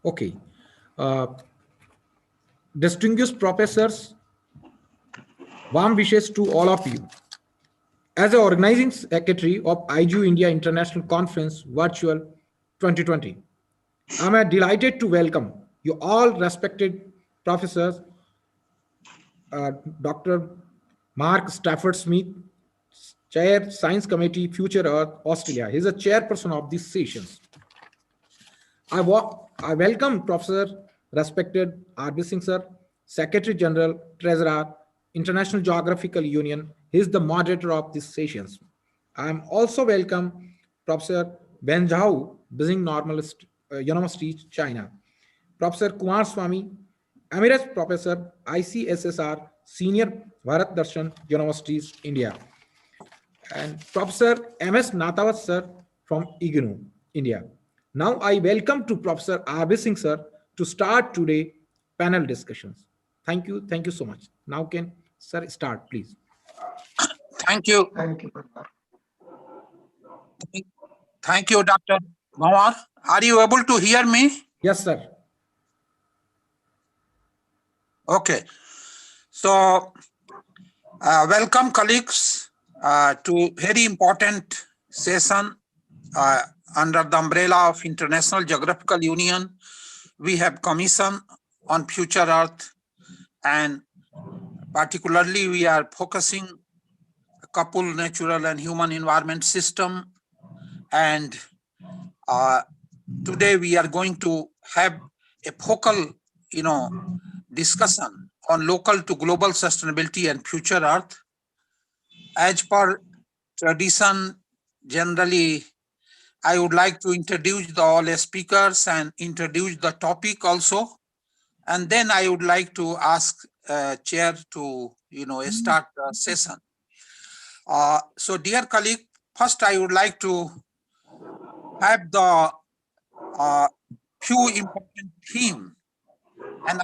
Okay. Uh, Distinguished professors, warm wishes to all of you. As the organizing secretary of IGU India International Conference Virtual 2020, I'm delighted to welcome you all respected professors, Dr. Mark Stafford Smith, Chair Science Committee Future Earth Australia. He's a chairperson of these sessions. I welcome Professor respected R.B. Singh sir, Secretary General, Treasurer, International Geographical Union. He is the moderator of these sessions. I am also welcome Professor Venu Zhao, Beijing Normalist University, China. Professor Kumar Swami, Emeritus Professor, ICSSR, Senior Bharat Darshan Universities, India. And Professor M.S. Nathawat sir from IGNU, India. Now I welcome to Professor R.B. Singh sir to start today panel discussions. Thank you so much. Now can sir start, please. Thank you. Thank you. Thank you, Dr. Kumar. Are you able to hear me? Yes, sir. Okay. So, welcome colleagues to very important session under the umbrella of International Geographical Union. We have commission on future Earth, and particularly we are focusing a couple natural and human environment system. And today we are going to have a focal, discussion on local to global sustainability and future Earth. As per tradition, generally, I would like to introduce all speakers and introduce the topic also. And then I would like to ask chair to, start the session. So dear colleague, first I would like to have the few important theme, and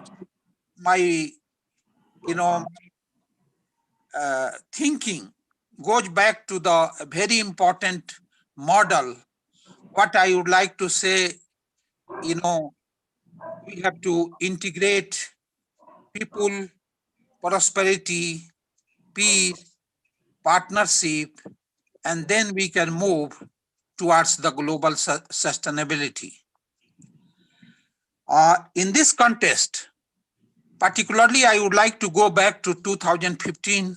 my thinking goes back to the very important model. What I would like to say, we have to integrate people, prosperity, peace, partnership, and then we can move towards the global sustainability. In this context, particularly, I would like to go back to 2015,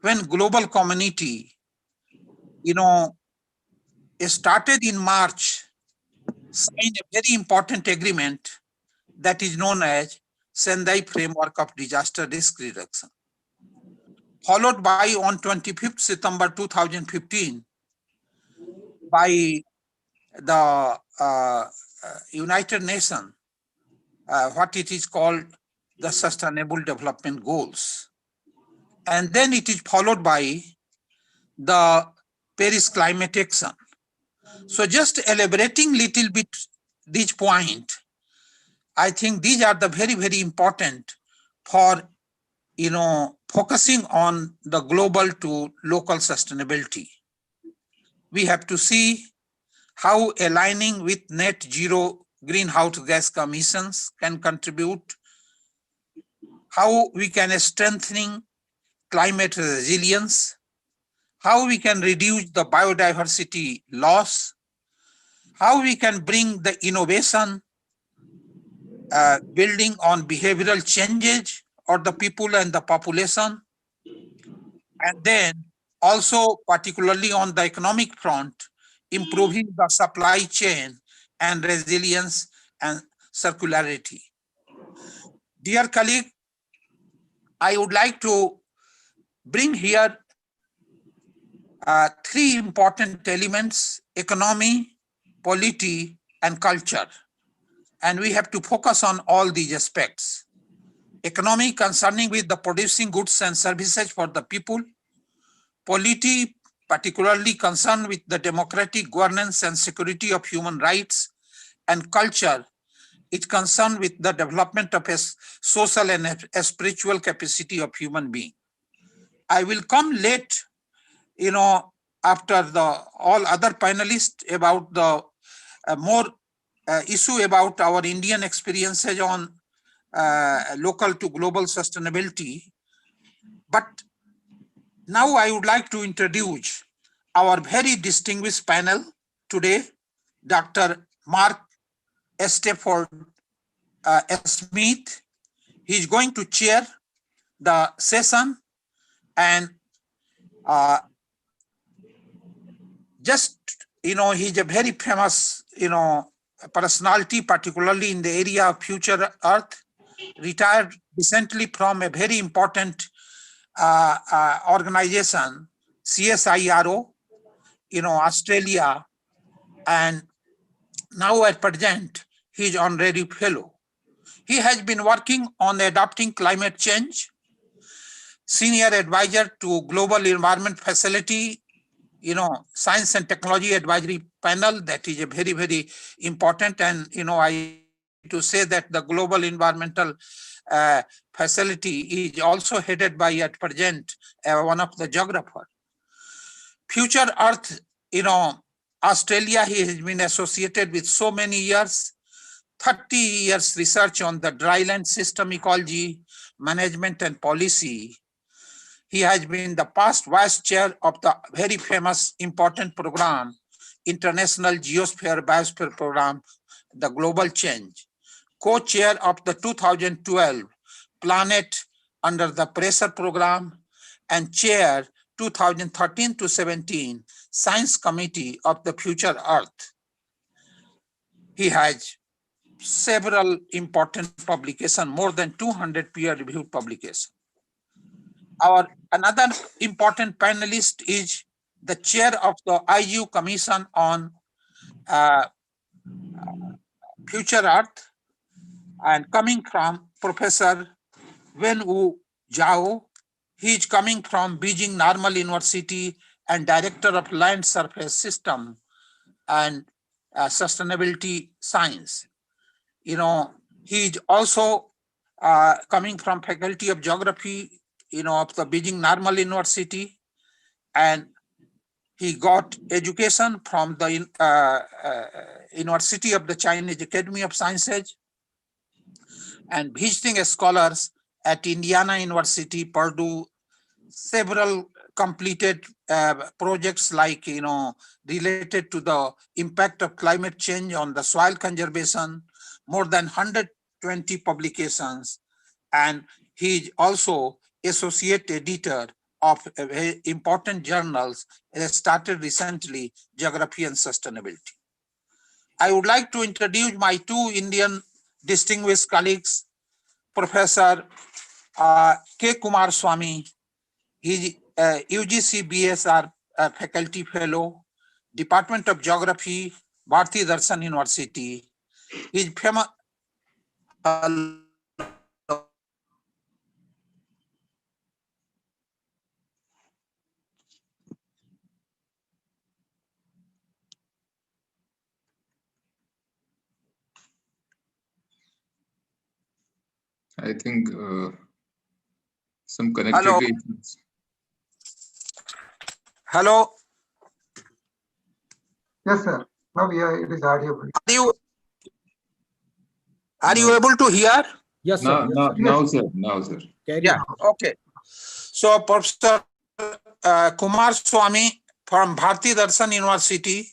when global community, started in March, signed a very important agreement that is known as Sendai Framework of Disaster Risk Reduction. Followed by on 25th September 2015 by the United Nations, what it is called the Sustainable Development Goals. And then it is followed by the Paris Climate Action. So just elaborating little bit this point, I think these are the very, very important for, focusing on the global to local sustainability. We have to see how aligning with net zero greenhouse gas emissions can contribute, how we can strengthening climate resilience, how we can reduce the biodiversity loss, how we can bring the innovation building on behavioral changes or the people and the population, and then also particularly on the economic front, improving the supply chain and resilience and circularity. Dear colleague, I would like to bring here three important elements: economy, polity, and culture. And we have to focus on all these aspects. Economy concerning with the producing goods and services for the people. Polity particularly concerned with the democratic governance and security of human rights. And culture, it concerned with the development of a social and a spiritual capacity of human being. I will come late, after the all other panelists about the more issue about our Indian experiences on local to global sustainability. But now I would like to introduce our very distinguished panel today, Dr. Mark Stafford Smith. He's going to chair the session, and he's a very famous, personality, particularly in the area of future Earth, retired recently from a very important organization, CSIRO, Australia, and now at present, he is honorary fellow. He has been working on adapting climate change, senior advisor to Global Environment Facility, Science and Technology Advisory Panel. That is a very, very important. And, I to say that the Global Environmental Facility is also headed by, at present, one of the geographer. Future Earth, Australia, he has been associated with so many years, 30 years research on the dryland system ecology, management and policy. He has been the past vice chair of the very famous important program, International Geosphere Biosphere Program, the Global Change, co-chair of the 2012 Planet Under the Pressure Program, and chair 2013 to 17 Science Committee of the Future Earth. He has several important publications, more than 200 peer-reviewed publications. Our another important panelist is the chair of the IU Commission on Future Earth, and coming from Professor Venu Zhao. He is coming from Beijing Normal University and Director of Land Surface System and Sustainability Science. He is also coming from Faculty of Geography, of the Beijing Normal University, and he got education from the University of the Chinese Academy of Sciences, and visiting scholars at Indiana University, Purdue, several completed projects like, related to the impact of climate change on the soil conservation, more than 120 publications, and he is also associate editor of important journals that started recently, Geography and Sustainability. I would like to introduce my two Indian distinguished colleagues, Professor K. Kumar Swami. He is UGC BSR faculty fellow, Department of Geography, Bharati Darshan University. He is famous. I think some connectivity issues. Hello. Yes, sir. Now it is audible. Are you able to hear? Yes, sir. Now, sir. Yeah. Okay. So, Professor Kumar Swami from Bharati Darshan University,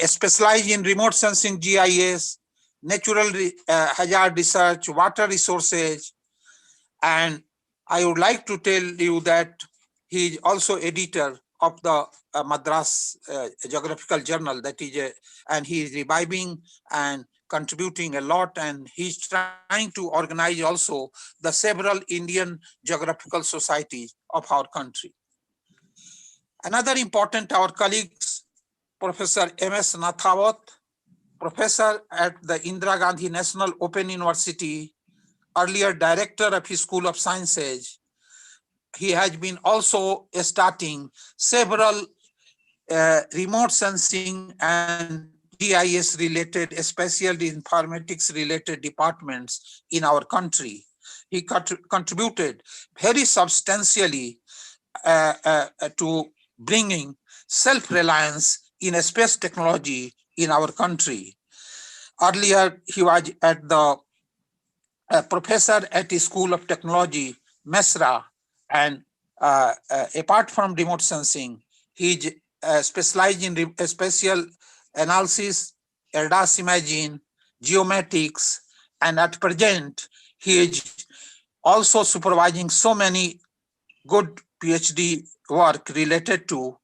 specialized in remote sensing GIS, natural hazard research, water resources, and I would like to tell you that he is also editor of the Madras Geographical Journal. That is, and he is reviving and contributing a lot, and he's trying to organize also the several Indian geographical societies of our country. Another important, our colleagues, Professor M.S. Nathawat, professor at the Indira Gandhi National Open University, earlier director of his School of Sciences. He has been also starting several remote sensing and GIS related, especially informatics related departments in our country. He contributed very substantially to bringing self-reliance in space technology in our country. Earlier, he was at the professor at the School of Technology, Mesra, and apart from remote sensing, he specialized in spatial analysis, ADAS imaging, geomatics, and at present, he is also supervising so many good PhD work related to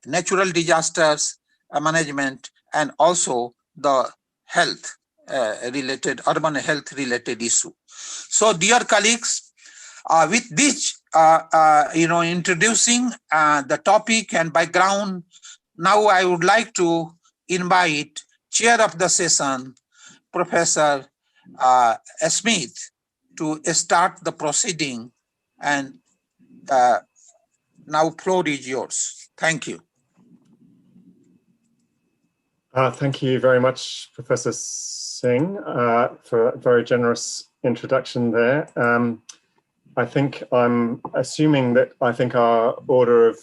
natural disasters management and also the health related, urban health related issue. So dear colleagues, with this, introducing the topic and background, now I would like to invite chair of the session, Professor Smith, to start the proceeding, and now floor is yours. Thank you. Thank you very much, Professor Singh, for a very generous introduction there. I think I'm assuming that our order of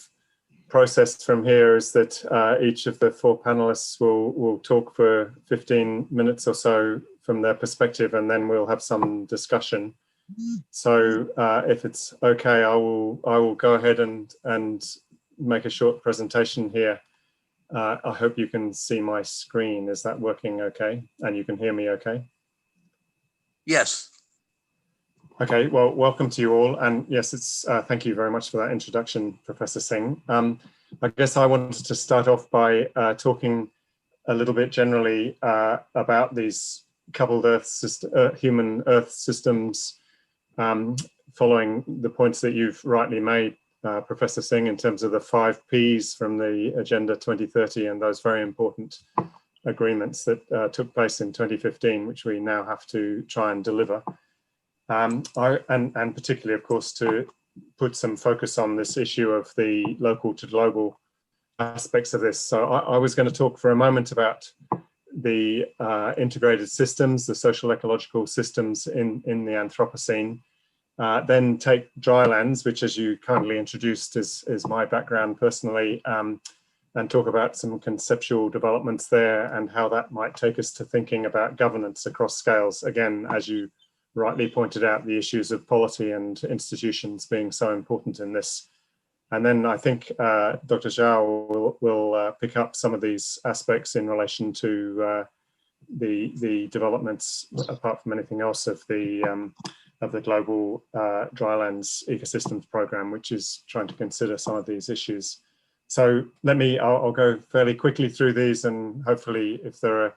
process from here is that each of the four panelists will talk for 15 minutes or so from their perspective, and then we'll have some discussion. So if it's okay, I will go ahead and make a short presentation here. I hope you can see my screen. Is that working okay? And you can hear me okay? Yes. Okay, well, welcome to you all. And yes, it's thank you very much for that introduction, Professor Singh. I guess I wanted to start off by talking a little bit generally about these coupled human Earth systems, following the points that you've rightly made, Professor Singh, in terms of the 5 Ps from the Agenda 2030 and those very important agreements that took place in 2015, which we now have to try and deliver. And particularly, of course, to put some focus on this issue of the local to global aspects of this. So I was going to talk for a moment about the integrated systems, the social ecological systems in the Anthropocene, then take drylands, which, as you kindly introduced, is my background personally, and talk about some conceptual developments there and how that might take us to thinking about governance across scales. Again, as you rightly pointed out, the issues of polity and institutions being so important in this. And then I think Dr. Zhao will pick up some of these aspects in relation to the developments, apart from anything else, of the global drylands ecosystems program, which is trying to consider some of these issues. So I'll go fairly quickly through these, and hopefully if there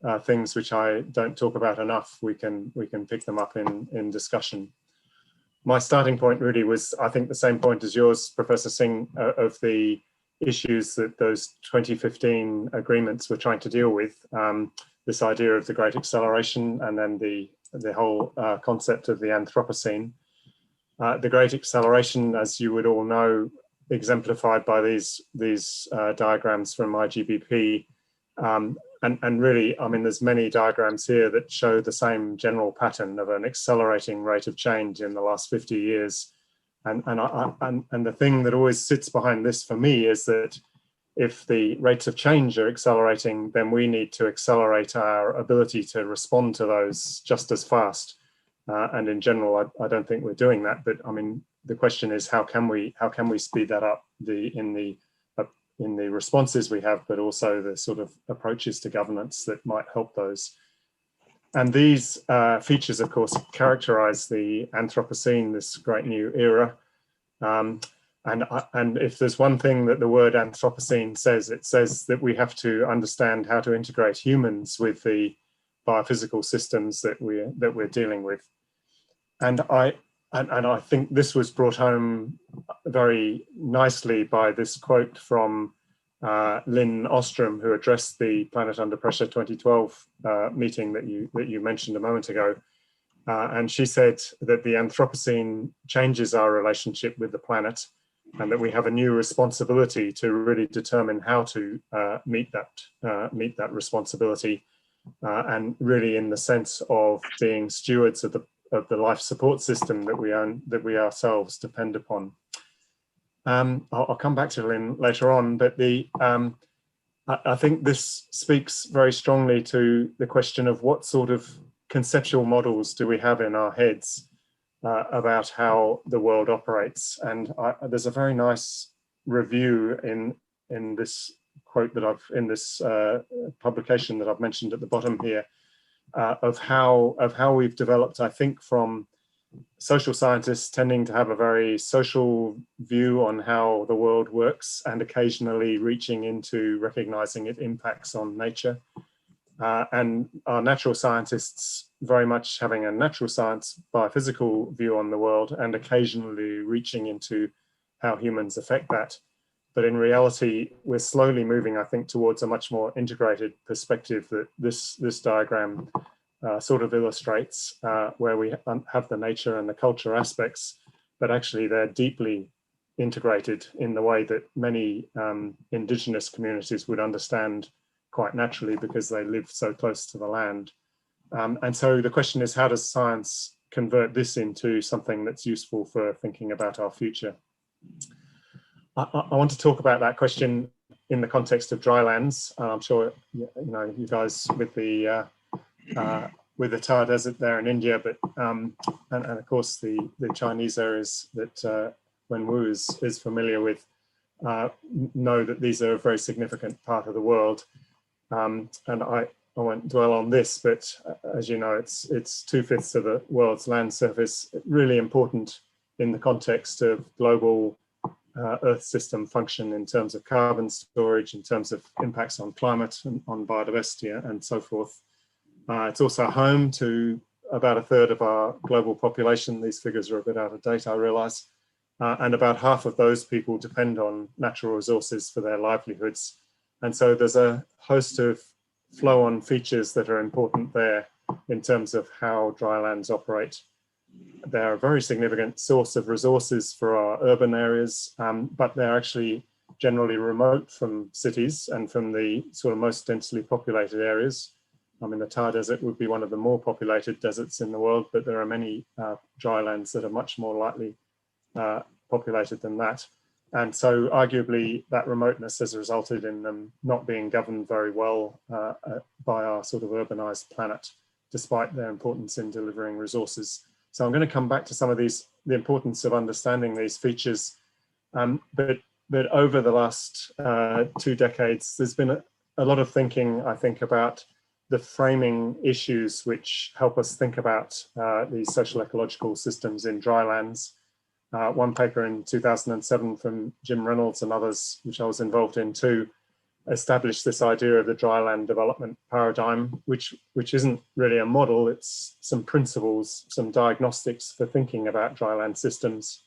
are things which I don't talk about enough, we can pick them up in discussion. My starting point really was, I think, the same point as yours, Professor Singh, of the issues that those 2015 agreements were trying to deal with. This idea of the Great Acceleration, and then the whole concept of the Anthropocene. The Great Acceleration, as you would all know, exemplified by these diagrams from IGBP. And really, I mean, there's many diagrams here that show the same general pattern of an accelerating rate of change in the last 50 years. And the thing that always sits behind this for me is that if the rates of change are accelerating, then we need to accelerate our ability to respond to those just as fast. And in general, I don't think we're doing that. But I mean, the question is, how can we speed that up in the responses we have, but also the sort of approaches to governance that might help those. And these features, of course, characterize the Anthropocene, this great new era. And if there's one thing that the word Anthropocene says, it says that we have to understand how to integrate humans with the biophysical systems that we're dealing with. And I think this was brought home very nicely by this quote from Lynn Ostrom, who addressed the Planet Under Pressure 2012 meeting that you mentioned a moment ago. And she said that the Anthropocene changes our relationship with the planet, and that we have a new responsibility to really determine how to meet that responsibility, and really in the sense of being stewards of the life support system that we own, that we ourselves depend upon. I'll come back to Lynn later on, but I think this speaks very strongly to the question of what sort of conceptual models do we have in our heads about how the world operates. And there's a very nice review in this quote that in this publication that I've mentioned at the bottom here, of how we've developed, I think, from social scientists tending to have a very social view on how the world works and occasionally reaching into recognizing its impacts on nature. And our natural scientists very much having a natural science biophysical view on the world and occasionally reaching into how humans affect that. But in reality, we're slowly moving, I think, towards a much more integrated perspective that this diagram sort of illustrates, where we have the nature and the culture aspects, but actually they're deeply integrated in the way that many indigenous communities would understand quite naturally because they live so close to the land. And so the question is, how does science convert this into something that's useful for thinking about our future? I want to talk about that question in the context of drylands. I'm sure you guys with the Thar Desert there in India, but and of course the Chinese areas that Venu is familiar with know that these are a very significant part of the world. And I won't dwell on this, but as you know, it's 2/5 of the world's land surface, really important in the context of global Earth system function in terms of carbon storage, in terms of impacts on climate and on biodiversity and so forth. It's also home to about 1/3 of our global population. These figures are a bit out of date, I realize. And about half of those people depend on natural resources for their livelihoods. And so there's a host of flow-on features that are important there in terms of how drylands operate. They're a very significant source of resources for our urban areas, but they're actually generally remote from cities and from the sort of most densely populated areas. I mean, the Thar Desert would be one of the more populated deserts in the world, but there are many drylands that are much more lightly populated than that. And so arguably that remoteness has resulted in them not being governed very well by our sort of urbanized planet, despite their importance in delivering resources. So I'm going to come back to some of these, the importance of understanding these features. But over the last 2 decades, there's been a lot of thinking, I think, about the framing issues which help us think about these social ecological systems in drylands. One paper in 2007 from Jim Reynolds and others, which I was involved in too, established this idea of the dryland development paradigm, which isn't really a model, it's some principles, some diagnostics for thinking about dryland systems.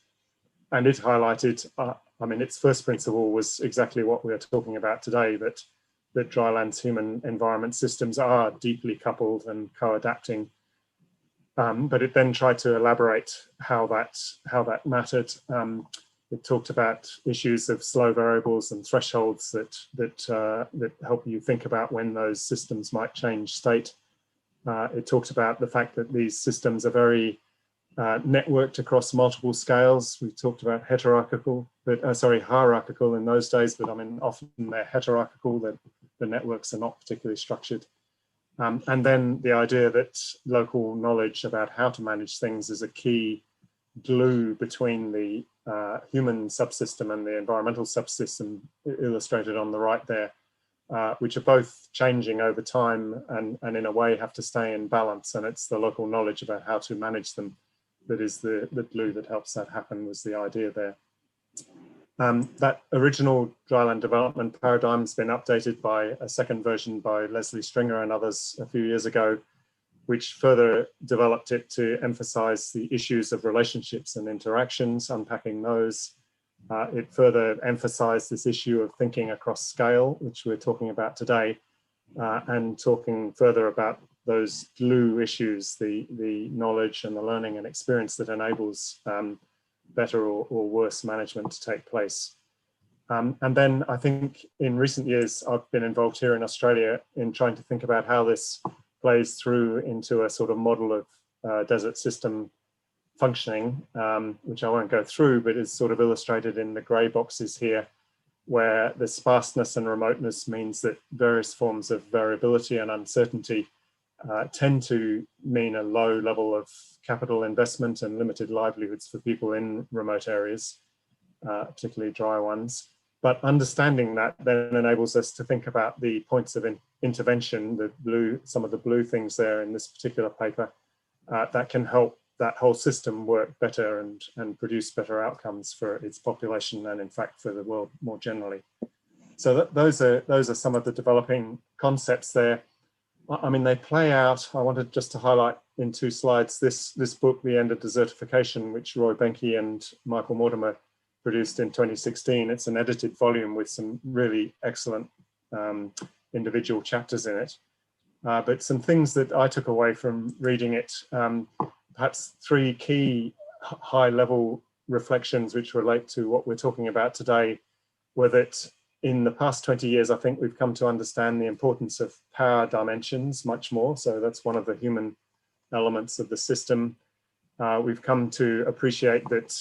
And it highlighted, I mean, its first principle was exactly what we're talking about today, that drylands human environment systems are deeply coupled and co-adapting. But it then tried to elaborate how that mattered. It talked about issues of slow variables and thresholds that help you think about when those systems might change state. It talked about the fact that these systems are very networked across multiple scales. We talked about hierarchical in those days, but I mean, often they're heterarchical, that the networks are not particularly structured. And then the idea that local knowledge about how to manage things is a key glue between the human subsystem and the environmental subsystem, illustrated on the right there, which are both changing over time and in a way have to stay in balance. And it's the local knowledge about how to manage them that is the glue that helps that happen, was the idea there. That original dryland development paradigm has been updated by a second version by Leslie Stringer and others a few years ago, which further developed it to emphasize the issues of relationships and interactions, unpacking those. It further emphasized this issue of thinking across scale, which we're talking about today, and talking further about those glue issues, the knowledge and the learning and experience that enables better or worse management to take place. And then I think in recent years, I've been involved here in Australia in trying to think about how this plays through into a sort of model of desert system functioning, which I won't go through, but is sort of illustrated in the grey boxes here, where the sparseness and remoteness means that various forms of variability and uncertainty tend to mean a low level of capital investment and limited livelihoods for people in remote areas, particularly dry ones. But understanding that then enables us to think about the points of intervention, some of the blue things there in this particular paper, that can help that whole system work better and produce better outcomes for its population and in fact for the world more generally. So those are some of the developing concepts there. I mean, they play out. I wanted just to highlight in 2 slides this book, The End of Desertification, which Roy Benke and Michael Mortimer produced in 2016. It's an edited volume with some really excellent individual chapters in it. But some things that I took away from reading it, perhaps 3 key high-level reflections which relate to what we're talking about today, were that in the past 20 years, I think we've come to understand the importance of power dimensions much more. So that's one of the human elements of the system. We've come to appreciate that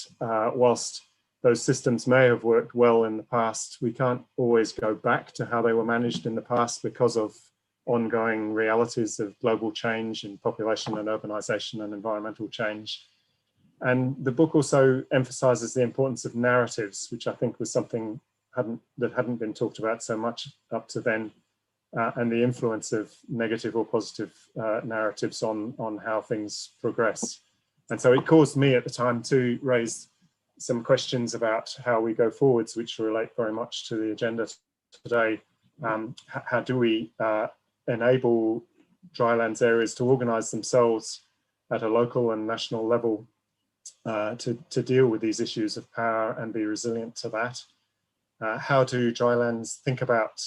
whilst those systems may have worked well in the past, we can't always go back to how they were managed in the past because of ongoing realities of global change in population and urbanization and environmental change. And the book also emphasizes the importance of narratives, which I think was something that hadn't been talked about so much up to then, and the influence of negative or positive narratives on how things progress. And so it caused me at the time to raise some questions about how we go forwards, which relate very much to the agenda today. How do we enable drylands areas to organize themselves at a local and national level to deal with these issues of power and be resilient to that? How do drylands think about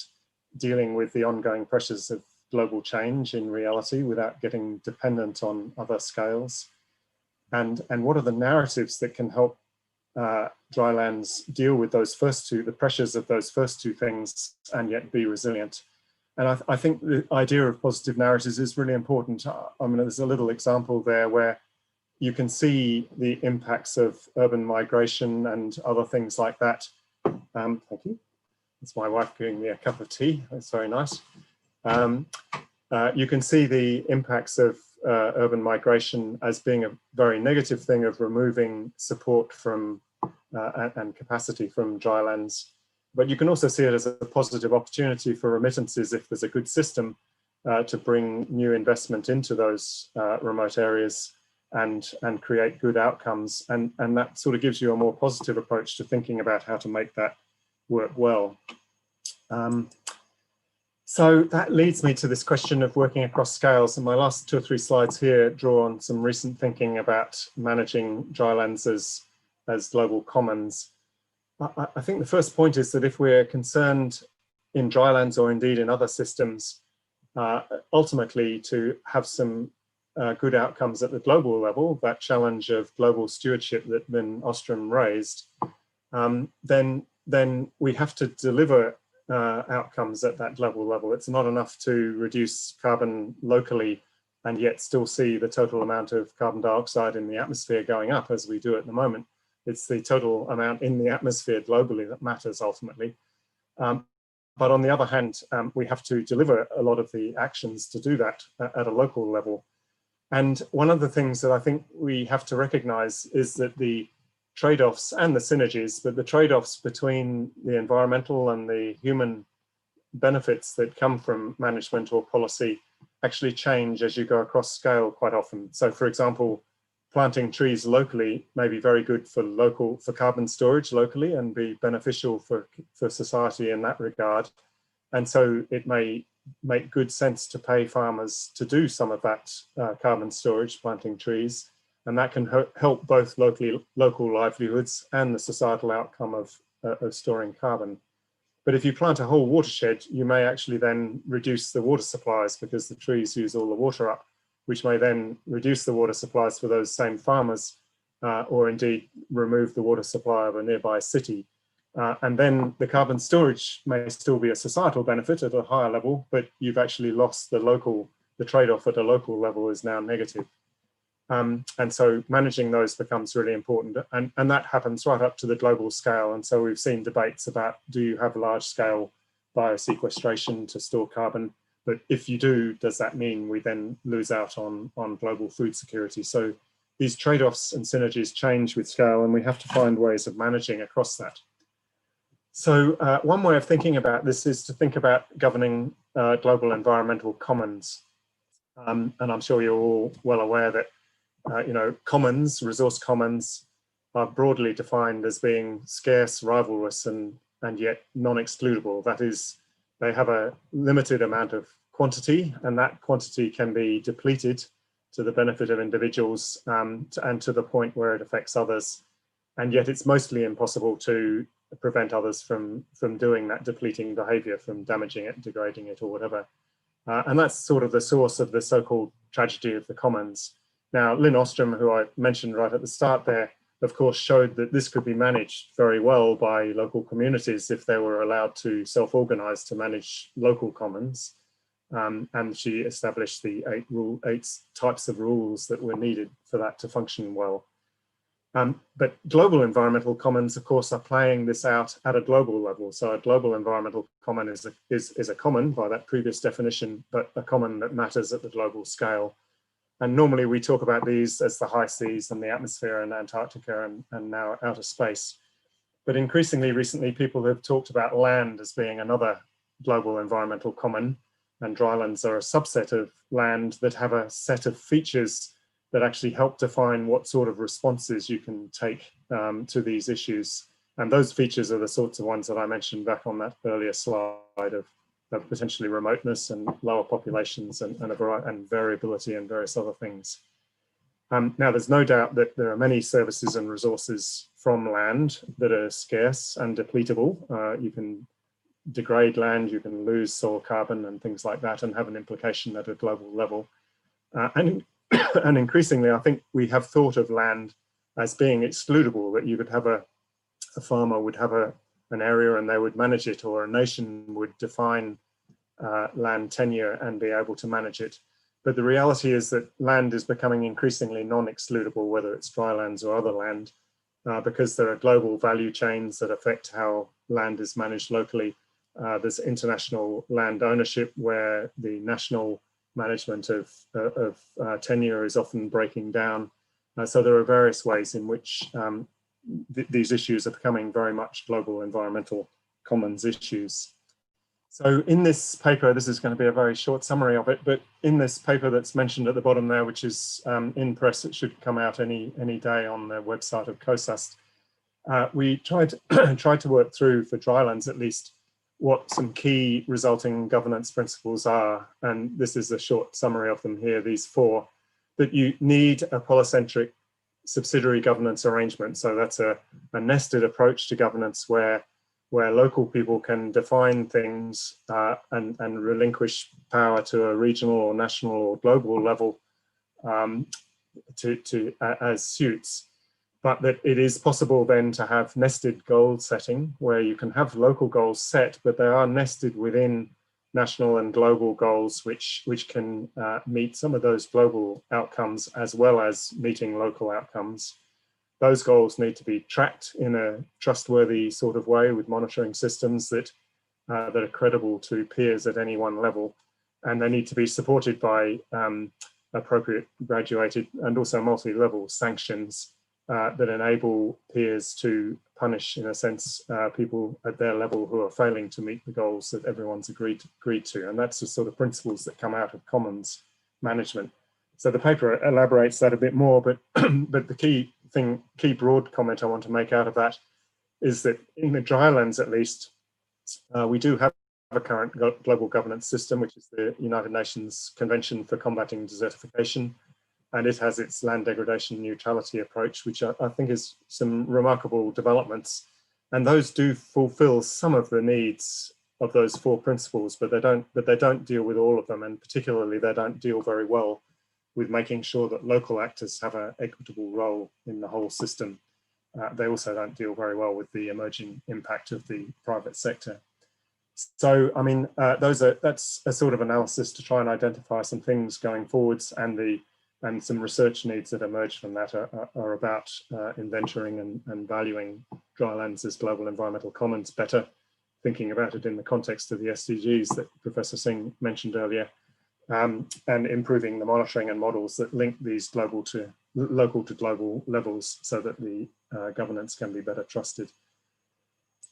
dealing with the ongoing pressures of global change in reality without getting dependent on other scales? And what are the narratives that can help drylands deal with those first 2, the pressures of those first 2 things, and yet be resilient? And I think the idea of positive narratives is really important. I mean, there's a little example there where you can see the impacts of urban migration and other things like that. Thank you. That's my wife giving me a cup of tea. That's very nice. You can see the impacts of urban migration as being a very negative thing of removing support from and capacity from drylands. But you can also see it as a positive opportunity for remittances if there's a good system to bring new investment into those remote areas and create good outcomes. And that sort of gives you a more positive approach to thinking about how to make that work well. So that leads me to this question of working across scales. And my last 2 or 3 slides here draw on some recent thinking about managing drylands as global commons. I think the first point is that if we're concerned in drylands or indeed in other systems, ultimately to have some good outcomes at the global level, that challenge of global stewardship that Vin Ostrom raised, then we have to deliver outcomes at that global level. It's not enough to reduce carbon locally and yet still see the total amount of carbon dioxide in the atmosphere going up as we do at the moment. It's the total amount in the atmosphere globally that matters ultimately. But on the other hand, we have to deliver a lot of the actions to do that at a local level. And one of the things that I think we have to recognize is that the trade-offs and the synergies, but the trade-offs between the environmental and the human benefits that come from management or policy actually change as you go across scale quite often. So for example, planting trees locally may be very good for carbon storage locally and be beneficial for society in that regard. And so it may make good sense to pay farmers to do some of that carbon storage, planting trees. And that can help both local livelihoods and the societal outcome of storing carbon. But if you plant a whole watershed, you may actually then reduce the water supplies because the trees use all the water up, which may then reduce the water supplies for those same farmers, or indeed remove the water supply of a nearby city. And then the carbon storage may still be a societal benefit at a higher level, but you've actually lost the trade-off at a local level is now negative. And so managing those becomes really important. And that happens right up to the global scale. And so we've seen debates about, do you have large scale biosequestration to store carbon? But if you do, does that mean we then lose out on global food security? So these trade-offs and synergies change with scale, and we have to find ways of managing across that. So one way of thinking about this is to think about governing global environmental commons. And I'm sure you're all well aware that commons, resource commons, are broadly defined as being scarce, rivalrous, and yet non-excludable. That is, they have a limited amount of quantity, and that quantity can be depleted to the benefit of individuals and to the point where it affects others. And yet it's mostly impossible to prevent others from doing that depleting behavior, from damaging it, degrading it, or whatever. And that's sort of the source of the so-called tragedy of the commons. Now, Lynn Ostrom, who I mentioned right at the start there, of course, showed that this could be managed very well by local communities if they were allowed to self-organize to manage local commons. And she established the 8 types of rules that were needed for that to function well. But global environmental commons, of course, are playing this out at a global level. So a global environmental common is a common by that previous definition, but a common that matters at the global scale. And normally we talk about these as the high seas and the atmosphere and Antarctica and now outer space. But increasingly recently, people have talked about land as being another global environmental common, and drylands are a subset of land that have a set of features that actually help define what sort of responses you can take to these issues. And those features are the sorts of ones that I mentioned back on that earlier slide of potentially remoteness and lower populations and variability and various other things. Now, there's no doubt that there are many services and resources from land that are scarce and depletable. You can degrade land, you can lose soil carbon and things like that, and have an implication at a global level. And increasingly, I think we have thought of land as being excludable, that you could have a farmer would have an area and they would manage it, or a nation would define land tenure and be able to manage it. But the reality is that land is becoming increasingly non-excludable, whether it's dry lands or other land, because there are global value chains that affect how land is managed locally. There's international land ownership where the national management of tenure is often breaking down. So there are various ways in which these issues are becoming very much global environmental commons issues. So in this paper, this is going to be a very short summary of it, but in this paper that's mentioned at the bottom there, which is in press, it should come out any day on the website of COSAST, we tried to work through, for drylands at least, what some key resulting governance principles are. And this is a short summary of them here, these 4, that you need a polycentric subsidiary governance arrangement. So that's a nested approach to governance where local people can define things and relinquish power to a regional or national or global level as suits. But that it is possible then to have nested goal setting, where you can have local goals set, but they are nested within national and global goals, which can meet some of those global outcomes as well as meeting local outcomes. Those goals need to be tracked in a trustworthy sort of way with monitoring systems that are credible to peers at any one level. And they need to be supported by appropriate graduated and also multi-level sanctions that enable peers to punish, in a sense, people at their level who are failing to meet the goals that everyone's agreed to. And that's the sort of principles that come out of commons management. So the paper elaborates that a bit more, but the key broad comment I want to make out of that is that in the drylands, at least, we do have a current global governance system, which is the United Nations Convention for Combating Desertification. And it has its land degradation neutrality approach, which I think is some remarkable developments. And those do fulfill some of the needs of those 4 principles, but they don't deal with all of them. And particularly, they don't deal very well with making sure that local actors have an equitable role in the whole system. They also don't deal very well with the emerging impact of the private sector. So, I mean, that's a sort of analysis to try and identify some things going forwards, and the and some research needs that emerge from that are about inventorying and valuing drylands as global environmental commons better, thinking about it in the context of the SDGs that Professor Singh mentioned earlier, and improving the monitoring and models that link these local to global levels so that the governance can be better trusted.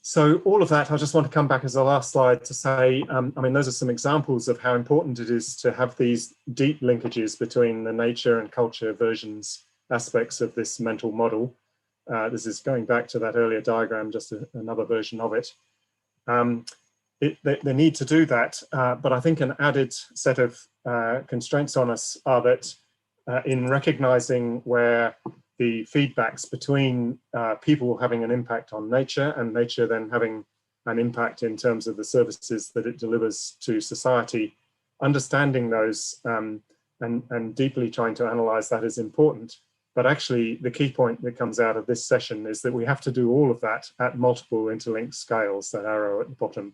So all of that, I just want to come back as the last slide to say, I mean, those are some examples of how important it is to have these deep linkages between the nature and culture versions aspects of this mental model. This is going back to that earlier diagram, just another version of it. They need to do that, but I think an added set of constraints on us are that in recognizing where the feedbacks between people having an impact on nature and nature then having an impact in terms of the services that it delivers to society, understanding those and deeply trying to analyze that is important. But actually the key point that comes out of this session is that we have to do all of that at multiple interlinked scales, that arrow at the bottom,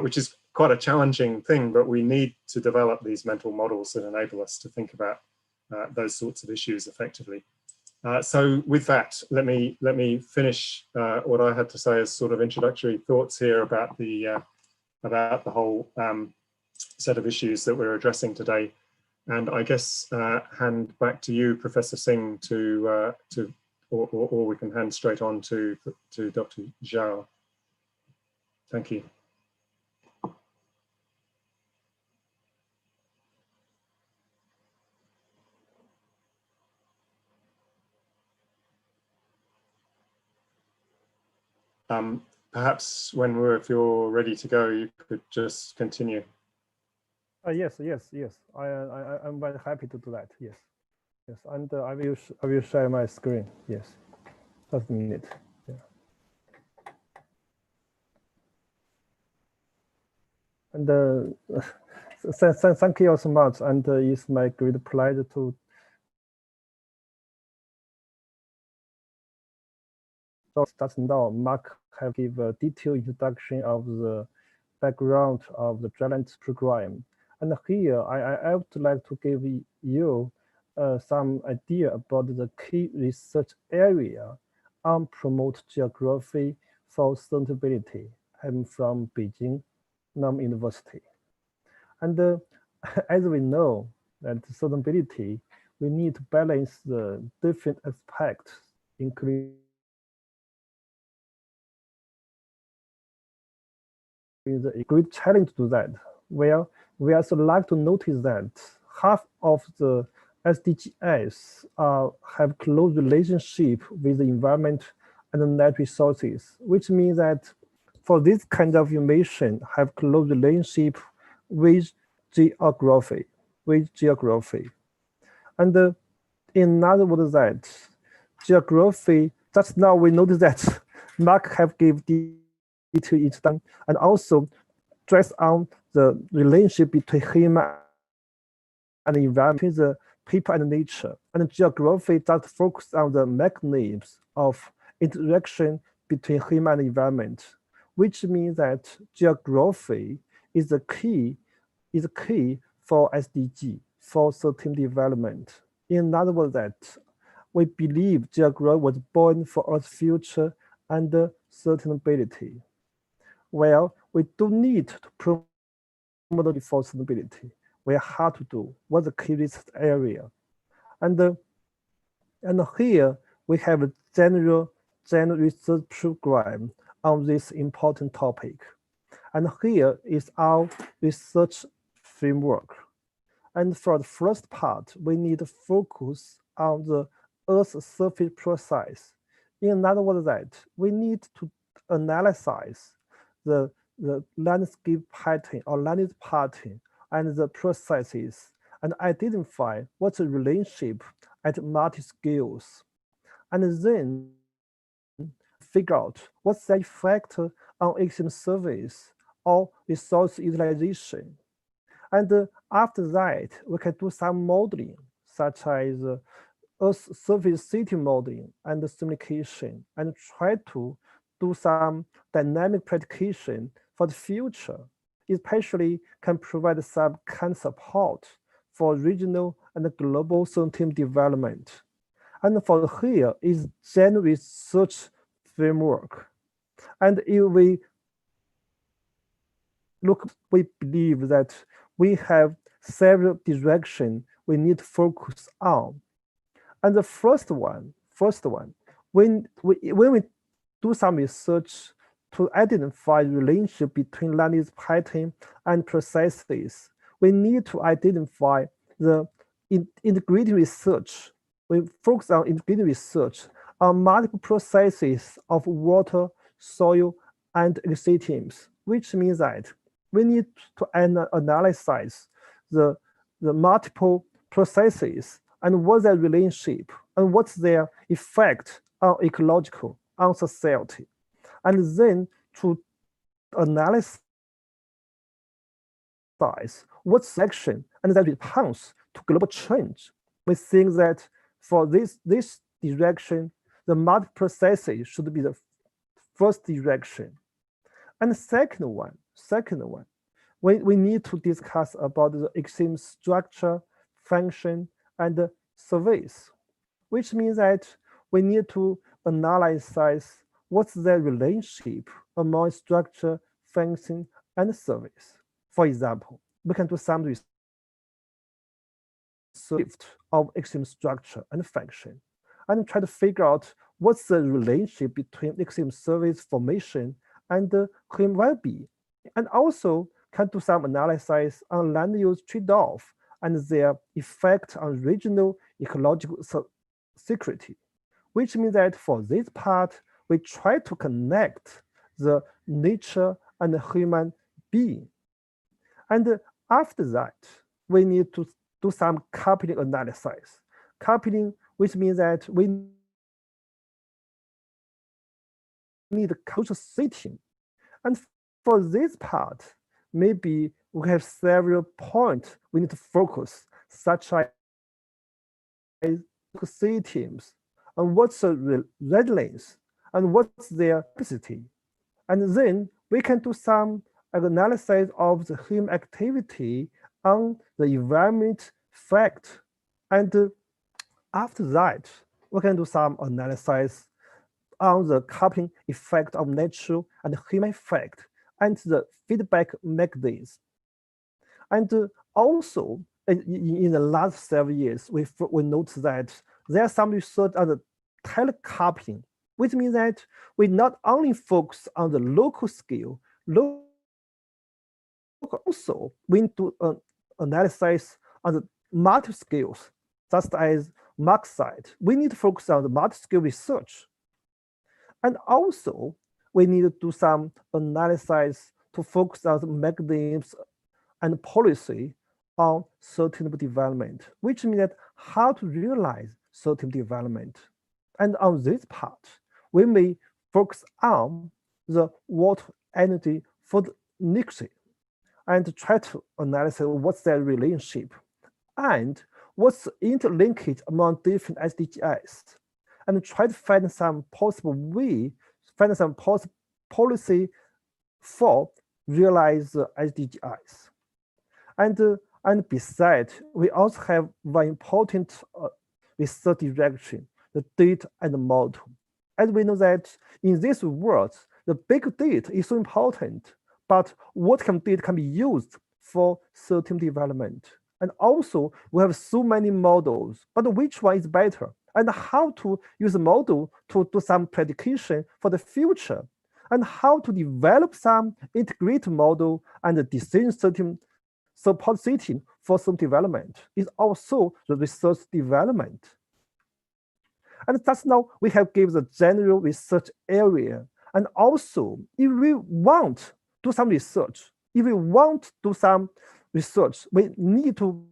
which is quite a challenging thing, but we need to develop these mental models that enable us to think about those sorts of issues effectively. So with that, let me finish what I had to say as sort of introductory thoughts here about the whole set of issues that we're addressing today, and I guess hand back to you, Professor Singh, or we can hand straight on to Dr. Zhao. Thank you. Perhaps if you're ready to go, you could just continue. Yes. I'm very happy to do that. Yes, and I will share my screen. Yes, just a minute. Yeah. And thank you so much. And it's my great pleasure to just now Mark have give a detailed introduction of the background of the Drylands program. And here I would like to give you some idea about the key research area on promote geography for sustainability. I'm from Beijing University. And as we know that sustainability, we need to balance the different aspects, including a great challenge to that, where we also like to notice that half of the SDGs have close relationship with the environment and the natural resources, which means that for this kind of information have close relationship with geography. And in other words, that geography, just now we notice that Mark have given detailed introduction and also stress on the relationship between human and the environment, between the people and nature. And geography just focus on the mechanisms of interaction between human and environment, which means that geography is the key for SDG, for sustainable development. In other words, that we believe geography was born for Earth's future and sustainability. Well, we do need to promote for sustainability. We are hard to do. What's the key research area? And here we have a general research program on this important topic. And here is our research framework. And for the first part, we need to focus on the Earth's surface process. In other words, that we need to analyze the landscape pattern or land pattern and the processes and identify what's the relationship at multi-scales. And then figure out what's the effect on existing service or resource utilization. And after that, we can do some modeling, such as Earth surface city modeling and simulation, and try to do some dynamic prediction for the future, especially can provide some kind of support for regional and global scientific development. And for here is general research framework. And if we look, we believe that we have several directions we need to focus on. And the first one, when we do some research to identify the relationship between language pattern and processes, we need to identify the integrated research. We focus on integrated research on multiple processes of water, soil, and ecosystems, which means that we need to analyze the multiple processes and what's their relationship and what's their effect on ecological, on society, and then to analyze what's action and that response to global change. We think that for this direction, the multiple processes should be the first direction. And the second one, we need to discuss about the ecosystem structure, function, and service, which means that we need to analyze what's the relationship among structure, function, and service. For example, we can do some research of ecosystem structure and function, and try to figure out what's the relationship between ecosystem service formation and human well-being, and also can do some analysis on land use trade-off and their effect on regional ecological security, which means that for this part, we try to connect the nature and the human being. And after that, we need to do some coupling analysis. Coupling, which means that we need a cultural setting. And for this part, maybe we have several points we need to focus, such as ecosystems, and what's the resilience, and what's their capacity. And then we can do some analysis of the human activity on the environment fact. And after that, we can do some analysis on the coupling effect of natural and human effect and the feedback mechanisms. And also, in the last several years, we noticed that there's some research on the telecoupling, which means that we not only focus on the local scale, also we need to analyze on the multi scales, just as Mark said. We need to focus on the multi-scale research. And also, we need to do some analysis to focus on the mechanisms and policy on sustainable development, which means that how to realize sustainable development. And on this part, we may focus on the water, energy, food literacy, and try to analyze what's their relationship and what's the interlinkage among different SDGs, and try to find some possible way, find some possible policy for realize the SDGs. And besides, we also have one important research direction, the data and the model. As we know that in this world, the big data is so important, but what kind of data can be used for certain development? And also, we have so many models, but which one is better? And how to use a model to do some prediction for the future? And how to develop some integrated model and the decision system support system for some development is also the research development. And that's now we have given the general research area. And also, if we want to do some research, we need to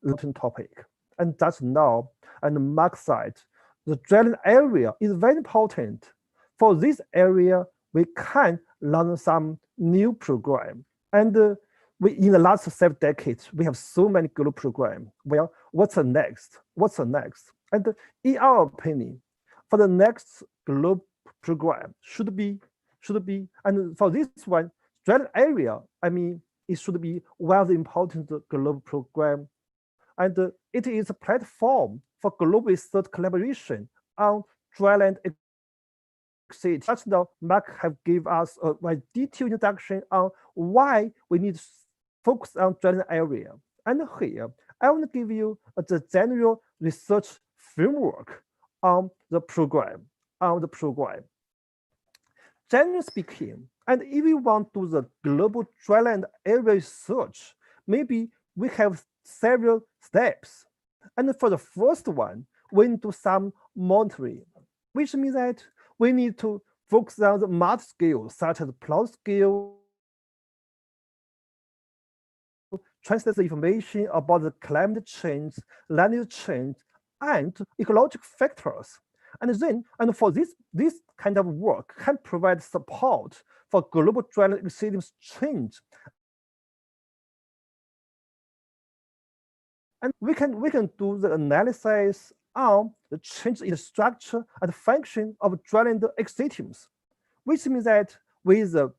learn topic. And that's now, and Mark said, the general area is very important. For this area, we can learn some new program. And we, in the last 7 decades, we have so many global programs. Well, what's the next? And in our opinion, for the next global program should be, and for this one, general area, I mean, it should be one of the important global program. And it is a platform for global research collaboration on dryland exit. Just now, Mark have gave us a very detailed introduction on why we need to focus on dryland area. And here, I want to give you the general research framework on the program. Generally speaking, and if we want to do the global dryland area research, maybe we have several steps. And for the first one, we need to do some monitoring, which means that we need to focus on the multi scale, such as plot scale, translate the information about the climate change, land change, and ecological factors. And for this kind of work can provide support for global dryland ecosystems change. And we can do the analysis on the change in the structure and function of dryland ecosystems, which means that with the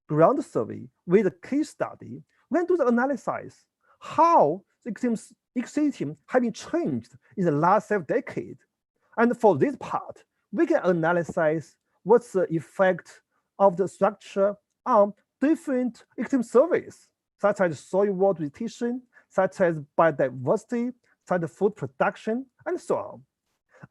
ground survey, with the case study, we can do the analysis how the ecosystem have been changed in the last several decades. And for this part, we can analyze what's the effect of the structure on different ecosystem surveys, such as soil water retention, such as biodiversity, such as food production, and so on.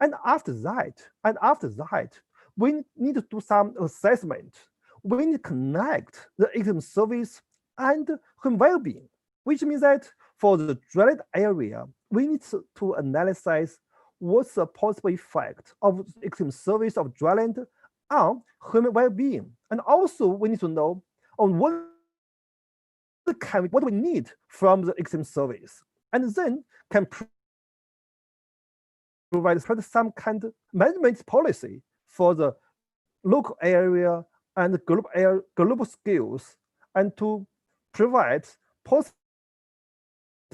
And after that, we need to do some assessment. We need to connect the ecosystem surveys and human well-being, which means that for the dryland area, we need to analyze what's the possible effect of ecosystem surveys of dryland on human well-being. And also we need to know on what we need from the ecosystem surveys, and then can provide some kind of management policy for the local area and global skills, and to provide possible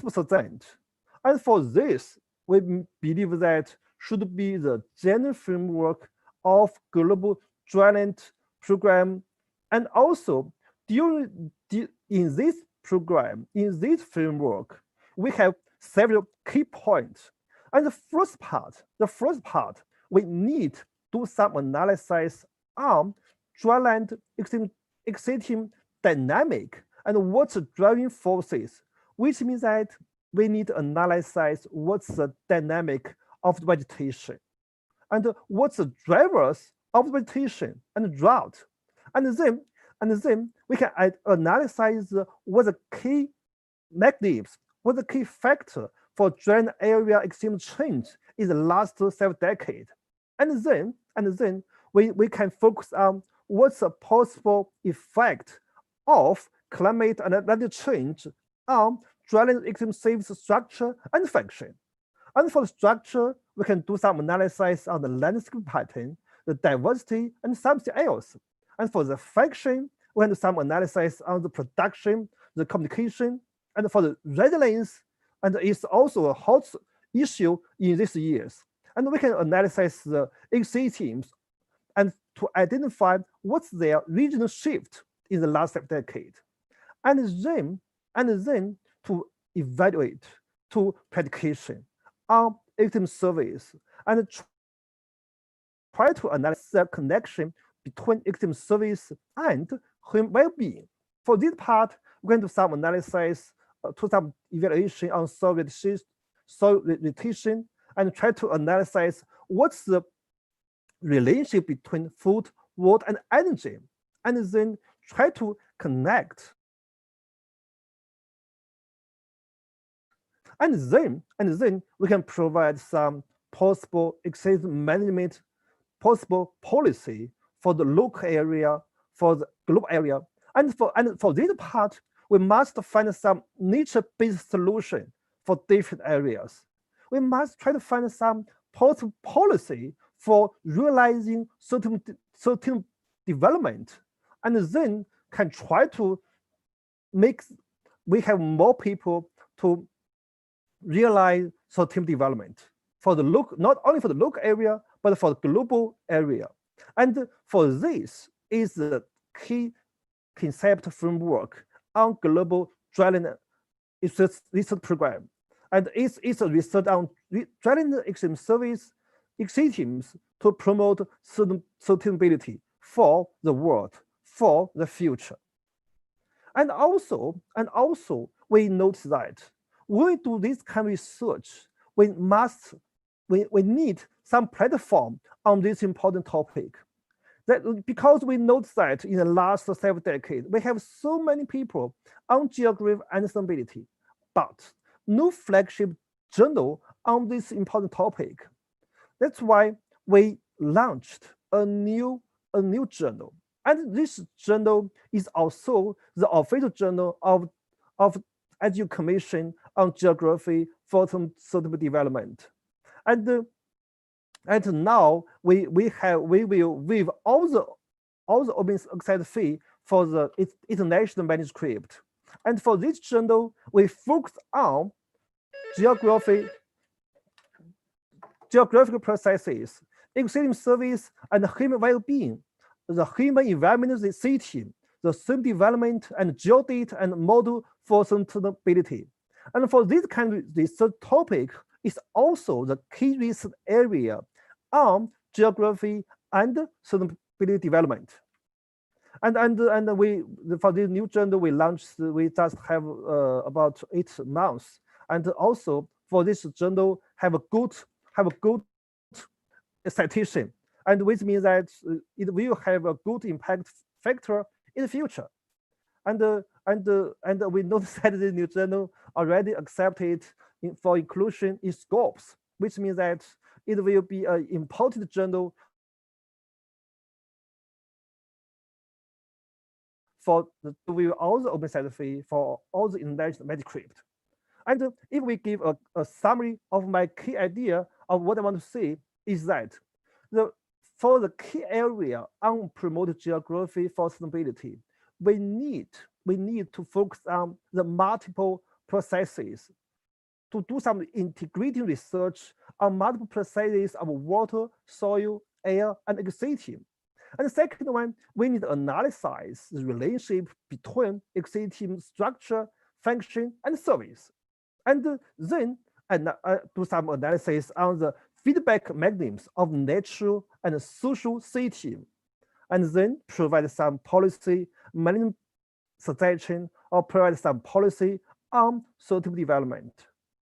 solutions. And for this, we believe that should be the general framework of global dryland program. And also in this program, in this framework, we have several key points. And the first part, we need to do some analysis on dryland ecosystem dynamic and what's the driving forces, which means that we need to analyze what's the dynamic of the vegetation and what's the drivers of vegetation and drought. And then we can analyze what the key mechanisms, what the key factor for dryland area extreme change in the last several decades. And then we can focus on what's the possible effect of climate and land change on dryland ecosystem structure and function. And for the structure, we can do some analysis on the landscape pattern, the diversity, and something else. And for the function, we can do some analysis on the production, the communication, and for the resilience, and it's also a hot issue in these years. And we can analyze the ecosystems and to identify what's their regional shift in the last decade. And then to evaluate to prediction on ecosystem surveys and try to analyze the connection between ecosystem surveys and human well-being. For this part, we're going to do some analysis, to some evaluation on soil retention, and try to analyze what's the relationship between food, water, and energy, and then try to connect. And then we can provide some possible ecosystem management, possible policy for the local area, for the global area. And for this part, we must find some nature-based solution for different areas. We must try to find some possible policy for realizing certain development, and then can try to we have more people to realize certain development for the not only for the local area, but for the global area. And for this is the key concept framework on global dryland research program, and it's a research on dryland ecosystem service ecosystems to promote sustainability for the world, for the future. And also, we notice that when we do this kind of research, we need some platform on this important topic. That because we noticed that in the last several decades, we have so many people on geography and sustainability, but no flagship journal on this important topic. That's why we launched a new journal. And this journal is also the official journal of Education Commission on Geography for Sustainable Development. And now we will waive all the open access fee for the international manuscript. And for this journal, we focus on geographical processes, ecosystem service, and human well-being, the human environmental system, the system development, and geodata and model for sustainability. And for this kind of research topic is also the key research area on geography and sustainability development. And we, for this new journal we launched, we just have about 8 months. And also for this journal have a good citation, and which means that it will have a good impact factor in the future. And we noticed that the new journal already accepted for inclusion in scopes, which means that it will be an important journal for we will also open access fee for all the international manuscript. And if we give a summary of my key idea of what I want to say is that for the key area on promoted geography for sustainability, we need to focus on the multiple processes to do some integrating research on multiple processes of water, soil, air, and ecosystem. And the second one, we need to analyze the relationship between ecosystem structure, function, and service. And then do some analysis on the feedback mechanisms of natural and social system, and then provide some policy management suggestion or provide some policy on sustainable development.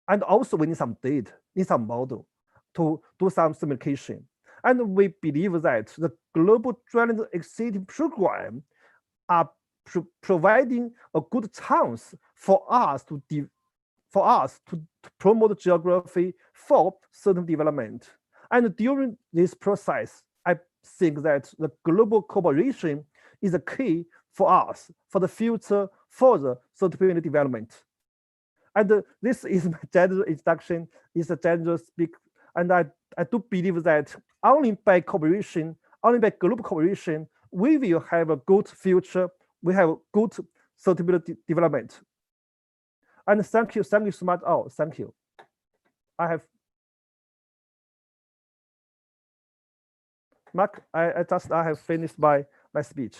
And also we need some data, need some model to do some simulation. And we believe that the global dryland ecosystem program are providing a good chance for us to promote geography for sustainable development. And during this process, I think that the global cooperation is a key for us for the future for the sustainable development. And this is my general introduction, is a general speak. And I do believe that only by cooperation, only by global cooperation, we will have a good future. We have good sustainability development. And thank you so much all. Thank you. I have finished my speech.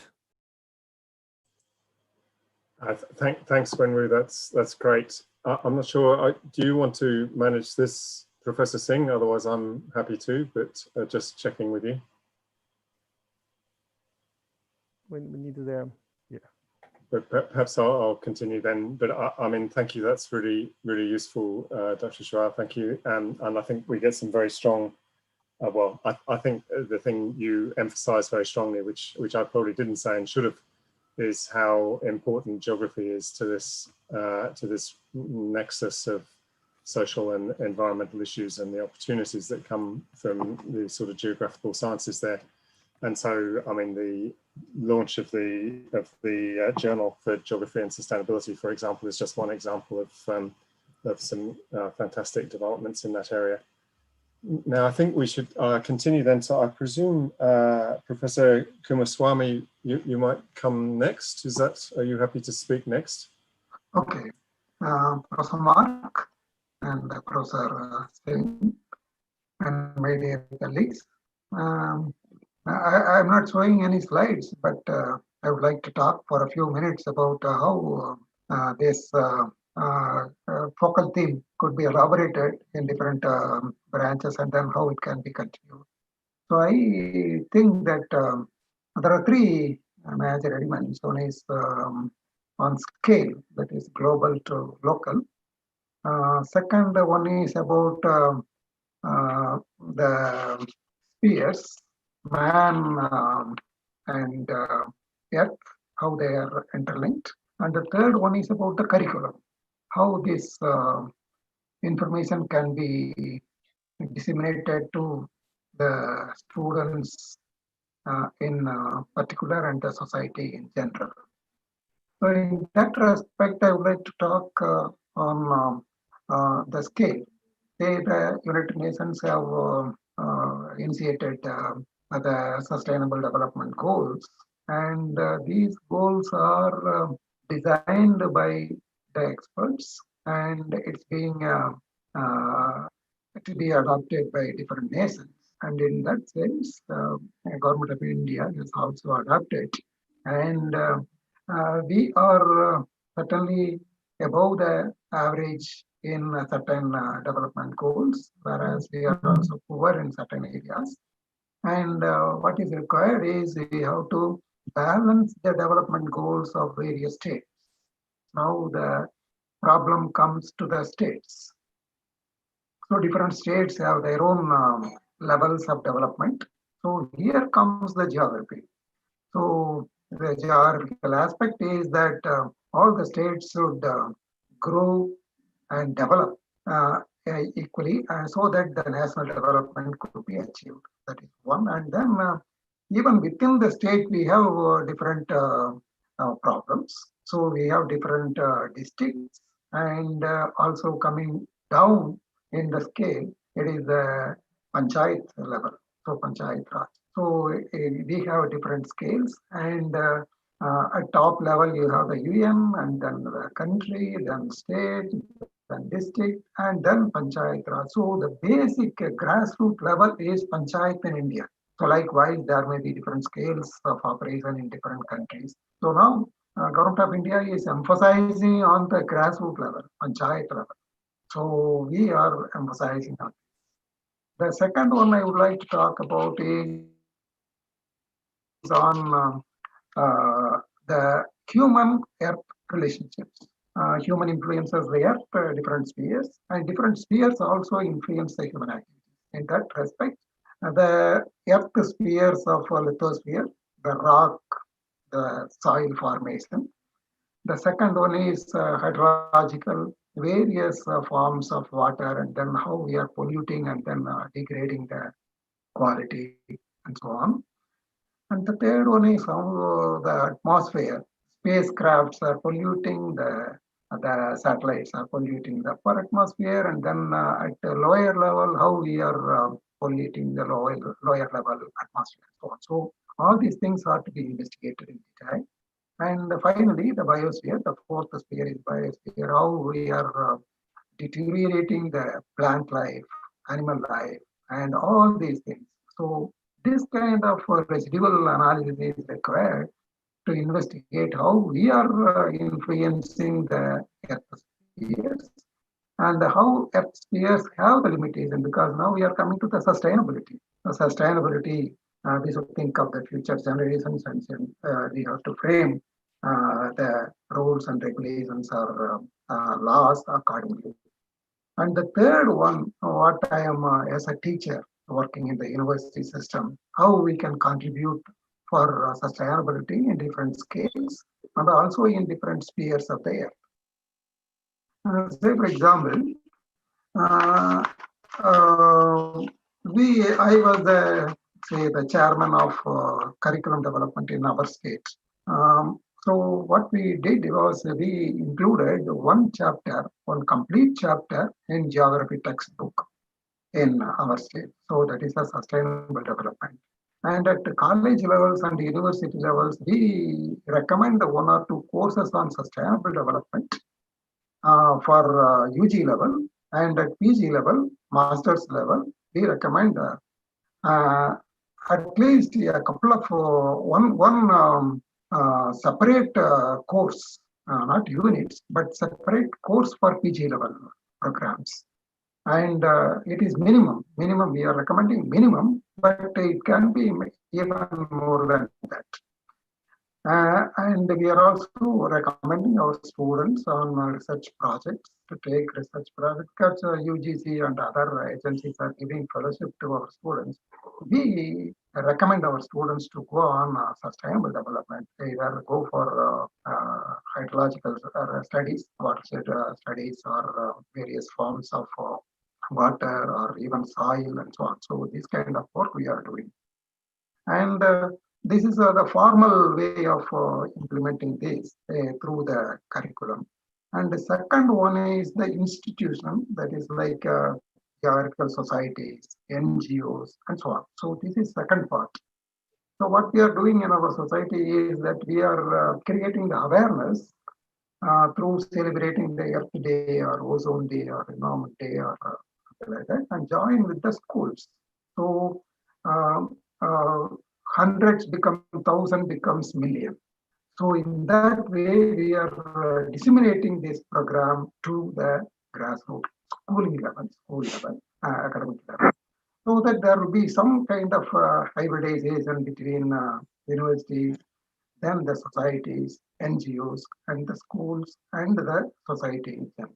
Thanks, Venu. That's great. I'm not sure. Do you want to manage this, Professor Singh? Otherwise, I'm happy to. But just checking with you. When we need them, yeah. But perhaps I'll continue then. But I mean, thank you. That's really useful, Dr. Zhao. Thank you. And I think we get some very strong. Well, I think the thing you emphasise very strongly, which I probably didn't say and should have, is how important geography is to this nexus of social and environmental issues and the opportunities that come from the sort of geographical sciences there. And so, I mean, the launch of the Journal for Geography and Sustainability, for example, is just one example of some fantastic developments in that area. Now, I think we should continue then. So I presume Professor Kumar Swami, you might come next. Are you happy to speak next? Okay. Professor Mark and Professor Singh and my dear colleagues. I'm not showing any slides, but I would like to talk for a few minutes about how this focal theme could be elaborated in different branches and then how it can be continued. So I think that there are three major elements. One is on scale, that is global to local. Second one is about the spheres, man and earth, how they are interlinked. And the third one is about the curriculum, how this information can be disseminated to the students in particular and the society in general. So in that respect, I would like to talk on the scale. The United Nations have initiated the Sustainable Development Goals, and these goals are designed by the experts, and it's being to be adopted by different nations. And in that sense, the government of India has also adopted, and we are certainly above the average in certain development goals, whereas we are also poor in certain areas. And what is required is we have to balance the development goals of various states. Now the problem comes to the states. So different states have their own levels of development. So here comes the geography. So the geographical aspect is that all the states should grow and develop equally, so that the national development could be achieved. That is one. And then even within the state, we have different problems. So we have different districts, and also coming down in the scale, it is the panchayat level. So panchayat Raj. So we have different scales, and at top level you have the UN, and then the country, then state, then district, and then panchayat Raj. So the basic grassroots level is panchayat in India. So likewise, there may be different scales of operation in different countries. So now, Government of India is emphasizing on the grassroots level, panchayat level. So we are emphasizing on. The second one I would like to talk about is on the human-earth relationships. Human influences the earth, different spheres, and different spheres also influence the human activity. In that respect, the earth spheres of lithosphere, the rock, the soil formation. The second one is hydrological, various forms of water, and then how we are polluting and then degrading the quality and so on. And the third one is how the atmosphere, spacecrafts are polluting, the satellites are polluting the upper atmosphere, and then at the lower level, how we are polluting the lower level atmosphere. So all these things are to be investigated in detail. And finally, the biosphere, the fourth sphere is biosphere, how we are deteriorating the plant life, animal life, and all these things. So this kind of residual analysis is required to investigate how we are influencing the earth spheres and how earth spheres have the limitation, because now we are coming to the sustainability. The sustainability, we should think of the future generations, and we have to frame the rules and regulations or laws accordingly. And the third one, what I am as a teacher working in the university system, how we can contribute for sustainability in different scales and also in different spheres of the earth. Say, for example, I was the chairman of curriculum development in our state. So what we did was we included one complete chapter in geography textbook in our state. So that is a sustainable development. And at the college levels and university levels, we recommend one or two courses on sustainable development for UG level, and at PG level, master's level, we recommend at least a couple of one separate course, not units, but separate course for PG level programs. And it is minimum. We are recommending minimum, but it can be even more than that. And we are also recommending our students on research projects to take research projects because UGC and other agencies are giving fellowship to our students. We recommend our students to go on sustainable development, either go for hydrological studies, watershed studies, or various forms of water or even soil and so on. So this kind of work we are doing. And this is the formal way of implementing this through the curriculum. And the second one is the institution, that is like geographical societies, NGOs, and so on. So this is second part. So what we are doing in our society is that we are creating the awareness through celebrating the Earth Day or Ozone Day or Environment Day or something like that, and join with the schools. So hundreds become thousand becomes million. So in that way, we are disseminating this program to the grassroots schooling level, academic level, so that there will be some kind of hybridization between universities, then the societies, NGOs, and the schools, and the society in general.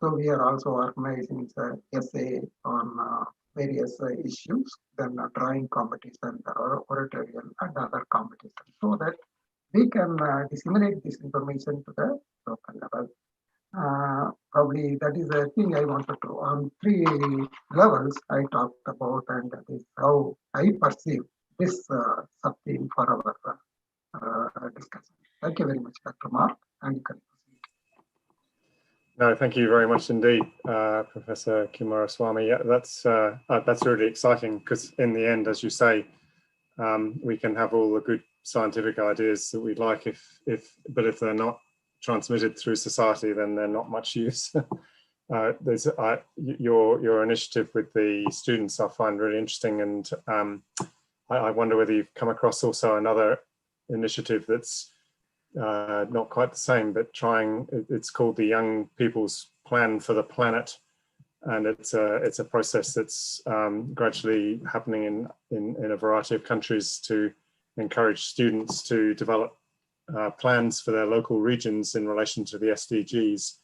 So we are also organizing the essay on various issues, then drawing competition, oratorial, and other competitions, so that we can disseminate this information to the local level. Probably that is a thing I wanted to, on 3 levels I talked about, and that is how I perceive this sub-theme for our discussion. Thank you very much, Dr. Mark, and you can proceed. No, thank you very much indeed, Professor Kumar Swami. Yeah, that's really exciting, because in the end, as you say, we can have all the good scientific ideas that we'd like, but if they're not transmitted through society, then they're not much use. There's your initiative with the students I find really interesting, and I wonder whether you've come across also another initiative that's not quite the same, but it's called the Young People's Plan for the Planet, and it's a process that's gradually happening in a variety of countries to encourage students to develop plans for their local regions in relation to the SDGs,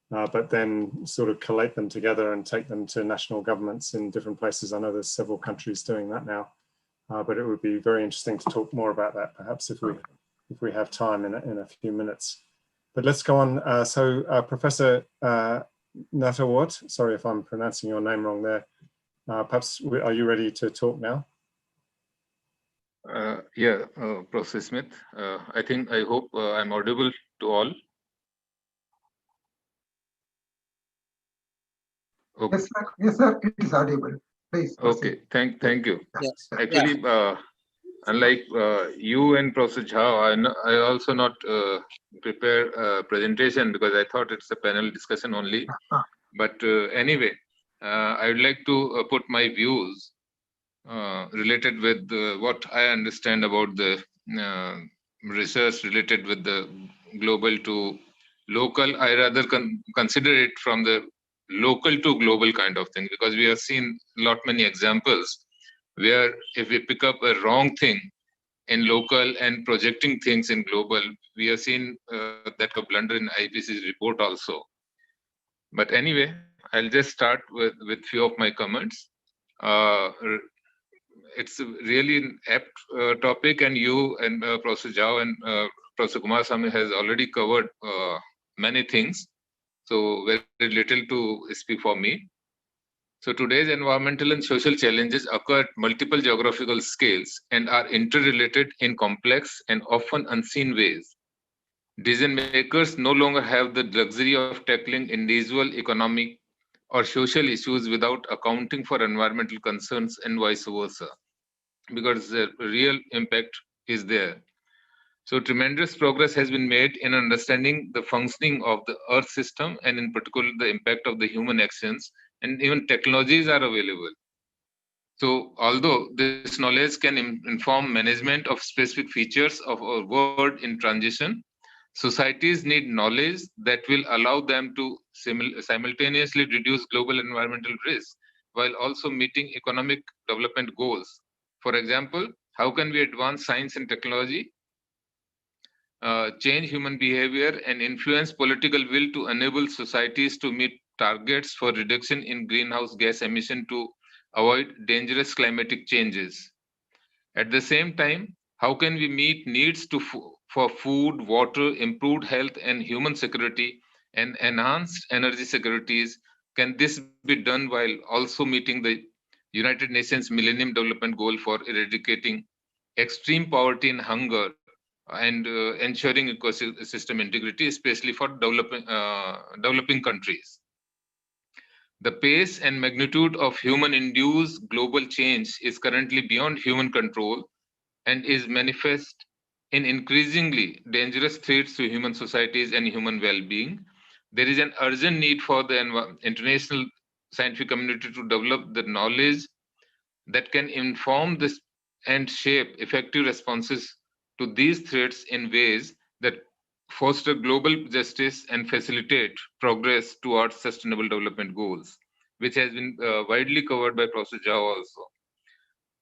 but then sort of collate them together and take them to national governments in different places. I know there's several countries doing that now, but it would be very interesting to talk more about that, perhaps if we have time in a few minutes. But let's go on. So Professor Nathawat, sorry if I'm pronouncing your name wrong there. Perhaps, are you ready to talk now? Yeah, Professor Smith. I hope I'm audible to all. Okay. Yes, sir, it is audible. Please proceed. Okay, thank you. Yes. Actually, unlike you and Professor Zhao, I also not prepare a presentation because I thought it's a panel discussion only. But anyway, I would like to put my views related with what I understand about the research related with the global to local. I rather consider it from the local to global kind of thing, because we have seen many examples where if we pick up a wrong thing in local and projecting things in global, we have seen that a blunder in IPCC's report also. But anyway, I'll just start with few of my comments. It's really an apt topic, and you and Professor Zhao and Professor Kumar Swami has already covered many things. So very little to speak for me. So today's environmental and social challenges occur at multiple geographical scales and are interrelated in complex and often unseen ways. Decision makers no longer have the luxury of tackling individual, economic, or social issues without accounting for environmental concerns and vice versa, because the real impact is there. So tremendous progress has been made in understanding the functioning of the Earth system, and in particular the impact of the human actions, and even technologies are available. So although this knowledge can inform management of specific features of our world in transition, societies need knowledge that will allow them to simultaneously reduce global environmental risk while also meeting economic development goals. For example, how can we advance science and technology, change human behavior, and influence political will to enable societies to meet targets for reduction in greenhouse gas emission to avoid dangerous climatic changes? At the same time, how can we meet needs for food, water, improved health, and human security, and enhanced energy securities? Can this be done while also meeting the United Nations Millennium Development Goal for eradicating extreme poverty and hunger and ensuring ecosystem integrity, especially for developing countries? The pace and magnitude of human-induced global change is currently beyond human control and is manifest in increasingly dangerous threats to human societies and human well-being. There is an urgent need for the international scientific community to develop the knowledge that can inform this and shape effective responses to these threats in ways that foster global justice and facilitate progress towards sustainable development goals, which has been widely covered by Professor Zhao also.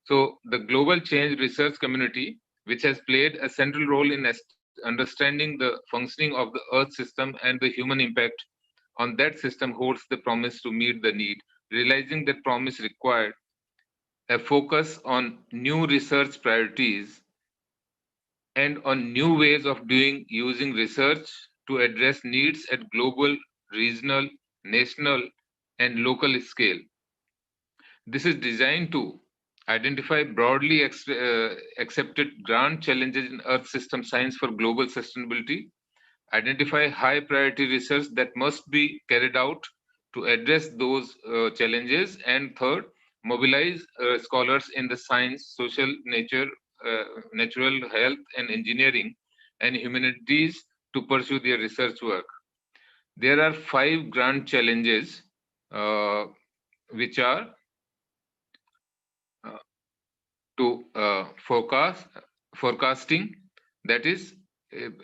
So the global change research community, which has played a central role in understanding the functioning of the Earth system and the human impact on that system, holds the promise to meet the need. Realizing that promise required a focus on new research priorities and on new ways of using research to address needs at global, regional, national, and local scale. This is designed to identify broadly accepted grand challenges in Earth system science for global sustainability, identify high priority research that must be carried out to address those challenges, and third, mobilize scholars in the science, social, natural health, and engineering, and humanities to pursue their research work. There are 5 grand challenges, which are to forecasting, that is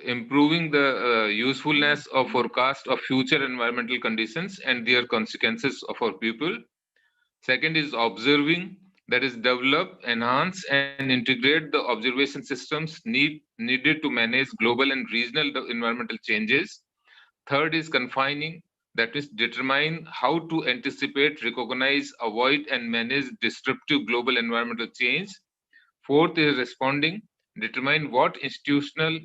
improving the usefulness of forecast of future environmental conditions and their consequences for people. Second is observing, that is develop, enhance, and integrate the observation systems needed to manage global and regional environmental changes. Third is confining, that is determine how to anticipate, recognize, avoid, and manage disruptive global environmental change. Fourth is responding, determine what institutional,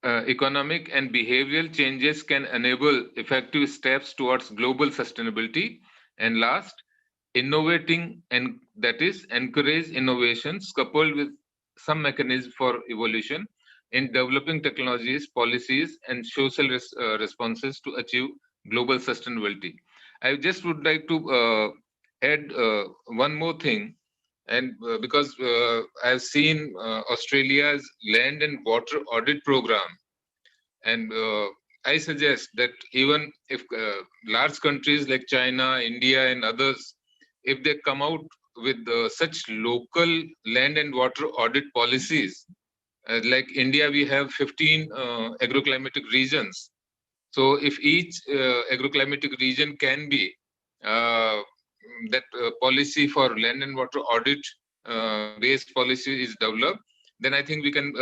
economic, and behavioral changes can enable effective steps towards global sustainability. And last, innovating, and that is encourage innovations coupled with some mechanism for evolution in developing technologies, policies, and social responses to achieve global sustainability. I just would like to add one more thing, and because I've seen Australia's land and water audit program, and I suggest that even if large countries like China, India, and others, if they come out with such local land and water audit policies, like India, we have 15 agroclimatic regions. So if each agroclimatic region can be that policy for land and water audit based policy is developed, then I think we can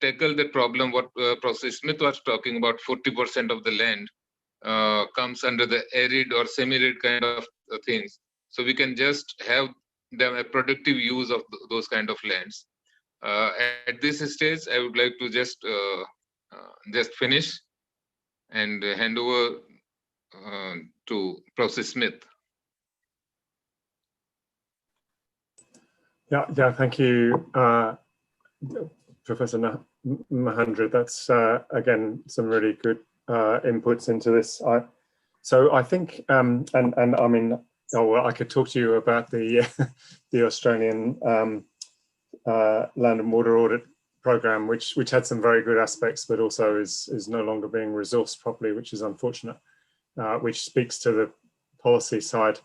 tackle the problem what Professor Smith was talking about. 40% of the land comes under the arid or semi-arid kind of things. So we can just have them a productive use of those kind of lands. At this stage, I would like to just finish and hand over to Professor Smith. Yeah, thank you, Professor Mahendra. That's again some really good inputs into this. So I think, and I mean, I could talk to you about the the Australian land and water audit program, which had some very good aspects, but also is no longer being resourced properly, which is unfortunate. Which speaks to the policy side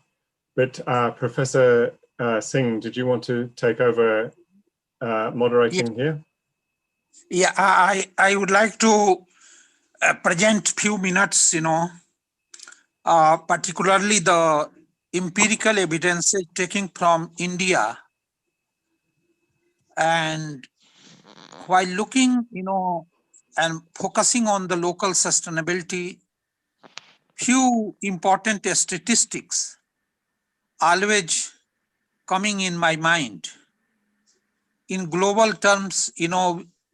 But Professor Singh, did you want to take over moderating here? Yeah, I would like to present few minutes, particularly the empirical evidence taken from India. And while looking, and focusing on the local sustainability, few important statistics always coming in my mind. In global terms, in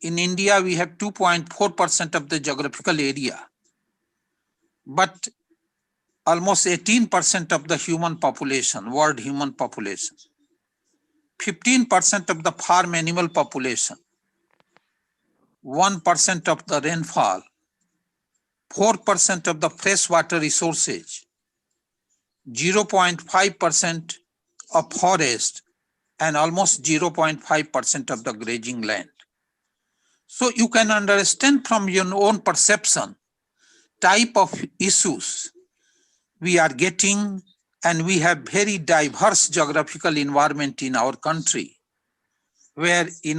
India, we have 2.4% of the geographical area, but almost 18% of the human population, world human population, 15% of the farm animal population, 1% of the rainfall, 4% of the freshwater resources, 0.5% of forest, and almost 0.5% of the grazing land. So you can understand from your own perception type of issues we are getting, and we have very diverse geographical environment in our country, where, in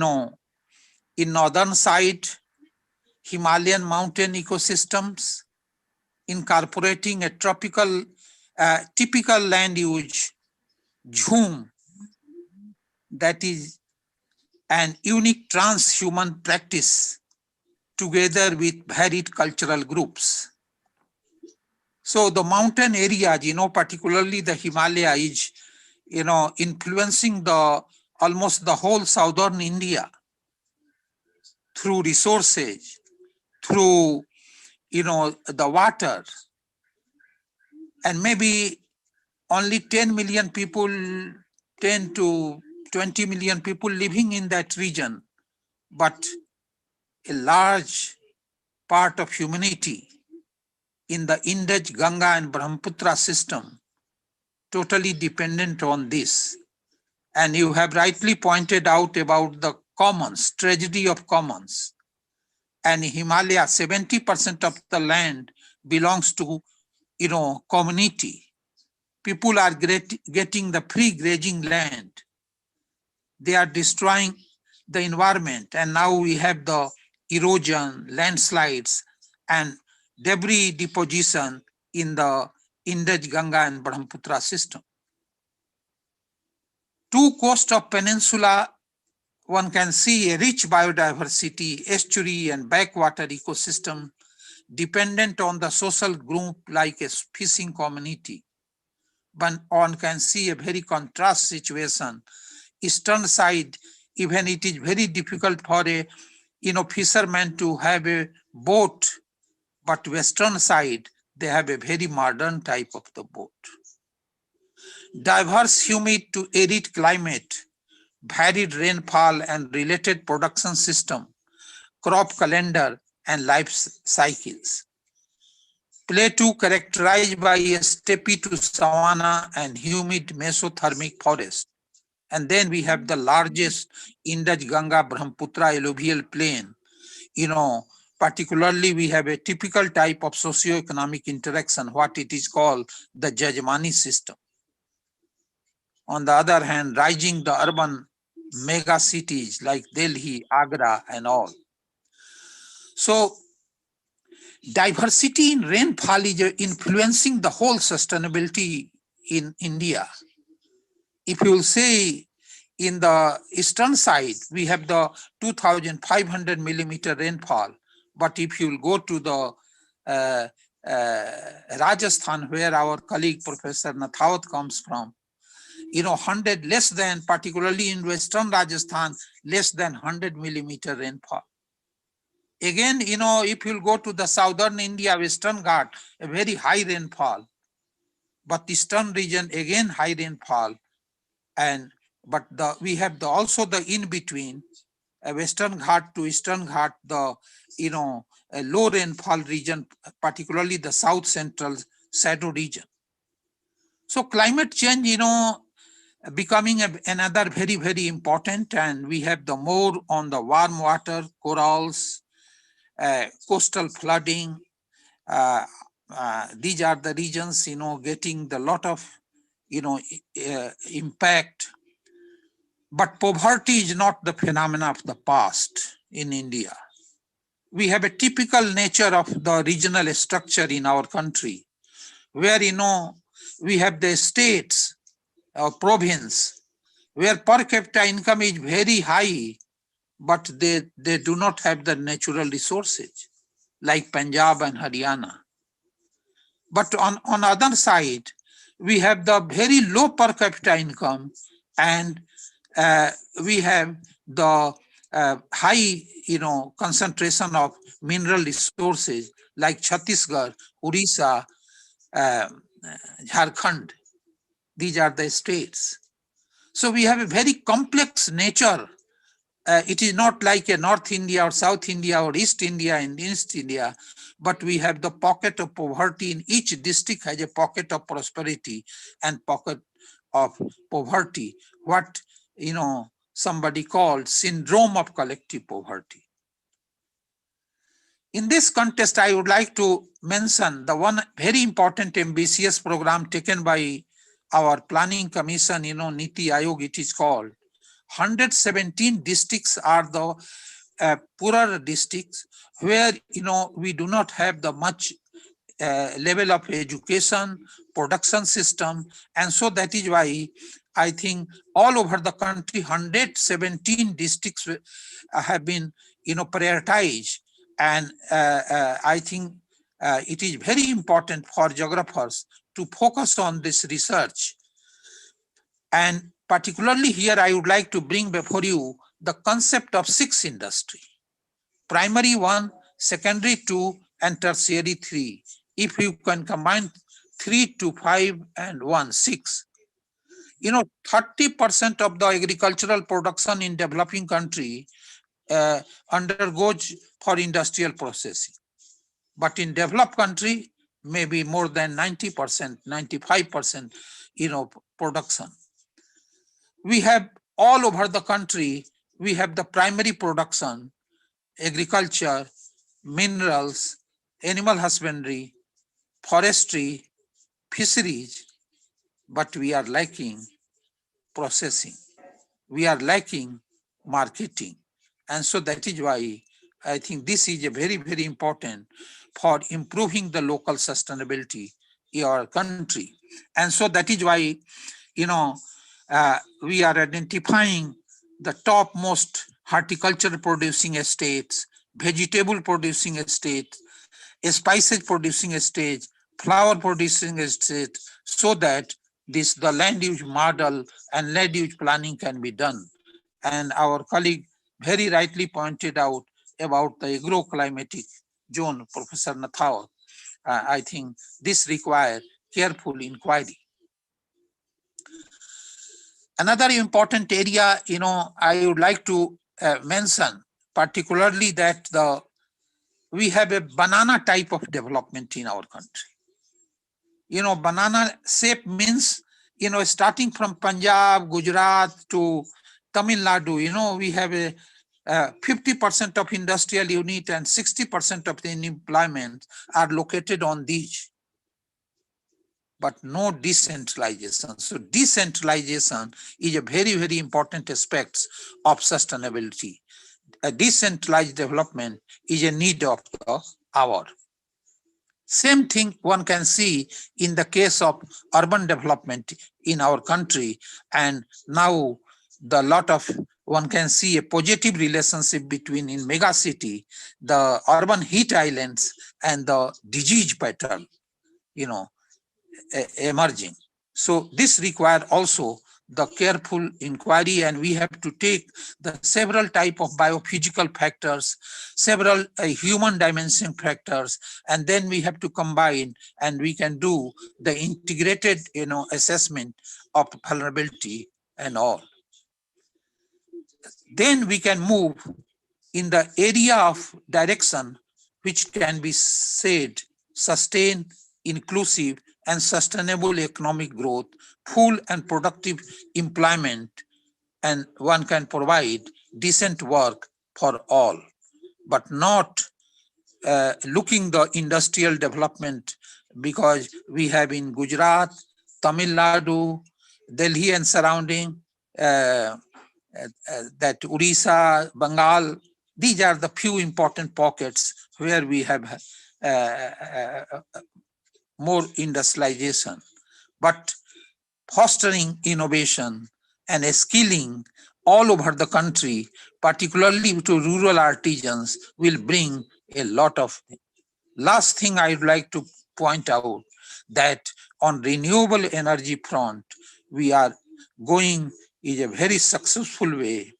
northern side, Himalayan mountain ecosystems, incorporating a tropical, typical land use, Jhum, that is an unique transhuman practice together with varied cultural groups. So the mountain areas, particularly the Himalaya is, influencing almost the whole southern India through resources, through, the water, and maybe only 10 million people, 10 to 20 million people living in that region, but a large part of humanity in the Indus, Ganga, and Brahmaputra system totally dependent on this. And you have rightly pointed out about the commons, tragedy of commons. And Himalaya, 70% of the land belongs to, community. People are getting the free grazing land. They are destroying the environment. And now we have the erosion, landslides, and debris deposition in the Indus, Ganga, and Brahmaputra system. Two coasts of peninsula, one can see a rich biodiversity, estuary and backwater ecosystem dependent on the social group like a fishing community. But one can see a very contrast situation. Eastern side, even it is very difficult for a fisherman to have a boat, but western side, they have a very modern type of the boat. Diverse humid to arid climate, varied rainfall and related production system, crop calendar and life cycles. Plateau characterized by a steppe to savanna and humid mesothermic forest. And then we have the largest Indus, Ganga, Brahmaputra alluvial plain. Particularly we have a typical type of socio-economic interaction, what it is called the Jajmani system. On the other hand, rising the urban mega cities like Delhi, Agra, and all. So diversity in rainfall is influencing the whole sustainability in India. If you will say in the eastern side, we have the 2,500 millimeter rainfall. But if you will go to the Rajasthan, where our colleague Professor Nathawat comes from, 100 less than, particularly in western Rajasthan, less than 100 millimeter rainfall. Again, if you'll go to the southern India, Western Ghat, a very high rainfall, but eastern region, again, high rainfall. But we have also the in-between, Western Ghat to Eastern Ghat, the, a low rainfall region, particularly the south central shadow region. So climate change, becoming another very, very important, and we have the more on the warm water, corals, coastal flooding. These are the regions, getting the lot of, impact. But poverty is not the phenomena of the past in India. We have a typical nature of the regional structure in our country, where we have the states or province where per capita income is very high, but they do not have the natural resources like Punjab and Haryana. But on other side, we have the very low per capita income, and we have the high concentration of mineral resources like Chhattisgarh, Orissa, Jharkhand. These are the states. So we have a very complex nature. It is not like a North India or South India or East India and East India, but we have the pocket of poverty. In each district has a pocket of prosperity and pocket of poverty. What somebody called syndrome of collective poverty. In this context, I would like to mention the one very important ambitious program taken by our planning commission, Niti Aayog, it is called. 117 districts are the poorer districts where, we do not have the much level of education, production system. And so that is why I think all over the country, 117 districts have been, prioritized. And I think it is very important for geographers to focus on this research. And particularly here, I would like to bring before you the concept of 6 industry. Primary 1, secondary 2, and tertiary 3. If you can combine 3 to 5 and 1, 6. 30% of the agricultural production in developing country undergoes for industrial processing. But in developed country, maybe more than 90%, 95%, production. We have all over the country, we have the primary production, agriculture, minerals, animal husbandry, forestry, fisheries, but we are lacking processing. We are lacking marketing. And so that is why I think this is a very, very important for improving the local sustainability in our country. And so that is why, we are identifying the topmost horticulture producing estates, vegetable producing estates, spices producing estates, flower producing estates, so that the land use model and land use planning can be done. And our colleague very rightly pointed out about the agroclimatic zone, Professor Nathawat. I think this requires careful inquiry. Another important area, I would like to mention, particularly that we have a banana type of development in our country. Banana shape means, starting from Punjab, Gujarat to Tamil Nadu, we have a 50% of industrial unit and 60% of the employment are located on these, but no decentralization. So decentralization is a very, very important aspect of sustainability. A decentralized development is a need of the hour. Same thing one can see in the case of urban development in our country. And now one can see a positive relationship between in mega city, the urban heat islands and the disease pattern, emerging. So this requires also the careful inquiry, and we have to take the several type of biophysical factors, several human dimension factors, and then we have to combine, and we can do the integrated, assessment of vulnerability and all. Then we can move in the area of direction, which can be said sustain, inclusive, and sustainable economic growth, full and productive employment, and one can provide decent work for all, but not looking the industrial development, because we have in Gujarat, Tamil Nadu, Delhi and surrounding, that Odisha, Bengal, these are the few important pockets where we have more industrialization. But fostering innovation and skilling all over the country, particularly to rural artisans, will bring a lot of things. Last thing I'd like to point out that on renewable energy front, we are going in a very successful way,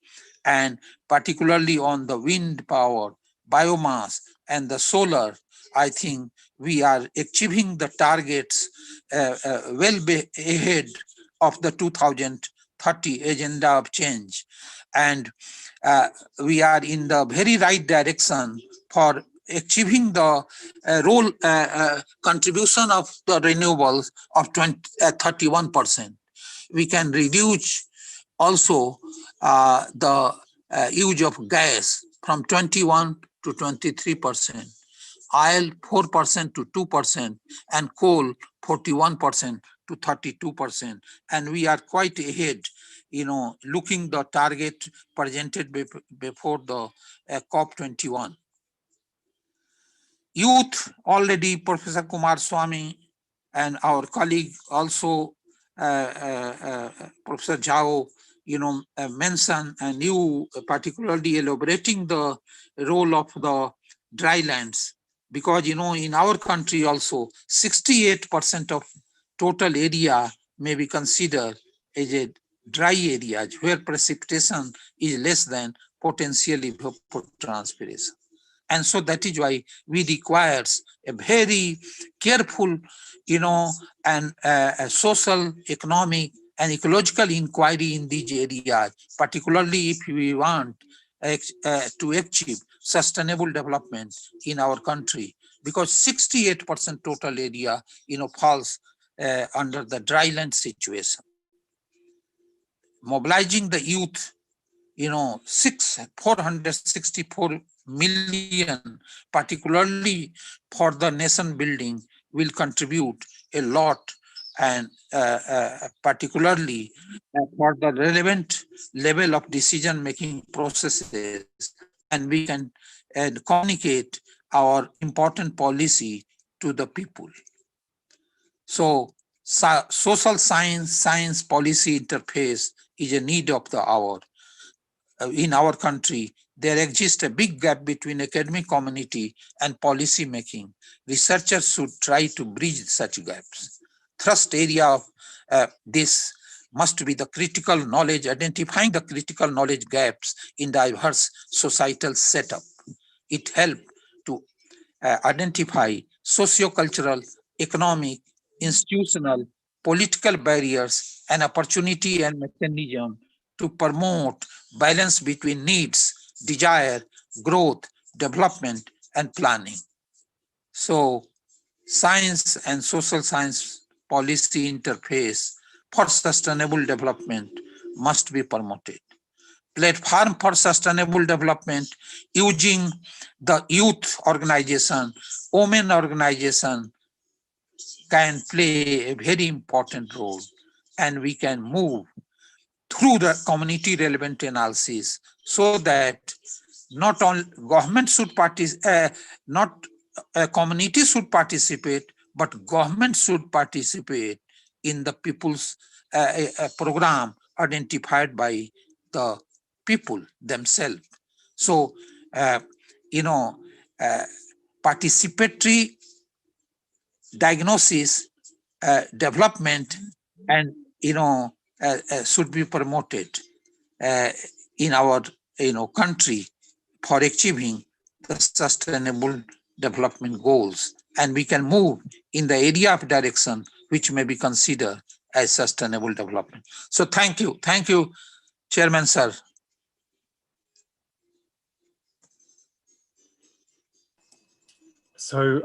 and particularly on the wind power, biomass, and the solar, I think we are achieving the targets well ahead of the 2030 agenda of change. And we are in the very right direction for achieving the contribution of the renewables of 31%. We can reduce also the use of gas from 21 to 23%, oil 4% to 2%, and coal 41% to 32%. And we are quite ahead, looking the target presented before the COP21. Youth, already Professor Kumar Swami and our colleague also, Professor Zhao, mentioned, and you particularly elaborating the role of the drylands, because in our country also 68% of total area may be considered as a dry area where precipitation is less than potentially evapotranspiration. And so that is why we requires a very careful, and a social, economic, and ecological inquiry in these areas, particularly if we want to achieve sustainable development in our country, because 68% total area, falls under the dryland situation. Mobilizing the youth, 464 million, particularly for the nation building, will contribute a lot, and particularly for the relevant level of decision-making processes, and we can communicate our important policy to the people. So social science policy interface is a need of the hour. In our country, there exists a big gap between academic community and policy making. Researchers should try to bridge such gaps. Thrust area of this must be the critical knowledge, identifying the critical knowledge gaps in diverse societal setup. It helps to identify socio-cultural, economic, institutional, political barriers and opportunity and mechanism to promote balance between needs, desire, growth, development, and planning. So science and social science policy interface for sustainable development must be promoted. Platform for sustainable development using the youth organization, women organization can play a very important role, and we can move through the community relevant analysis, so that not only government should participate, community should participate, but government should participate in the people's program identified by the people themselves. So, participatory diagnosis, development, and should be promoted in our country for achieving the sustainable development goals, and we can move in the area of direction which may be considered as sustainable development. So thank you, Chairman sir. So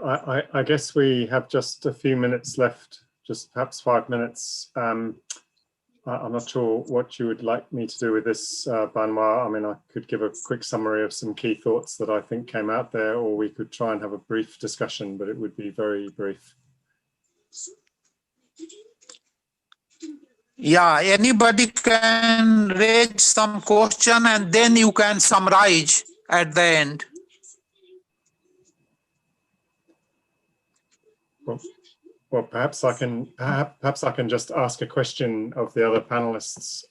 I guess we have just a few minutes left, just perhaps 5 minutes. I'm not sure what you would like me to do with this, Benoit. I mean, I could give a quick summary of some key thoughts that I think came out there, or we could try and have a brief discussion, but it would be very brief. Yeah, anybody can raise some question and then you can summarize at the end. Well, perhaps I can just ask a question of the other panelists,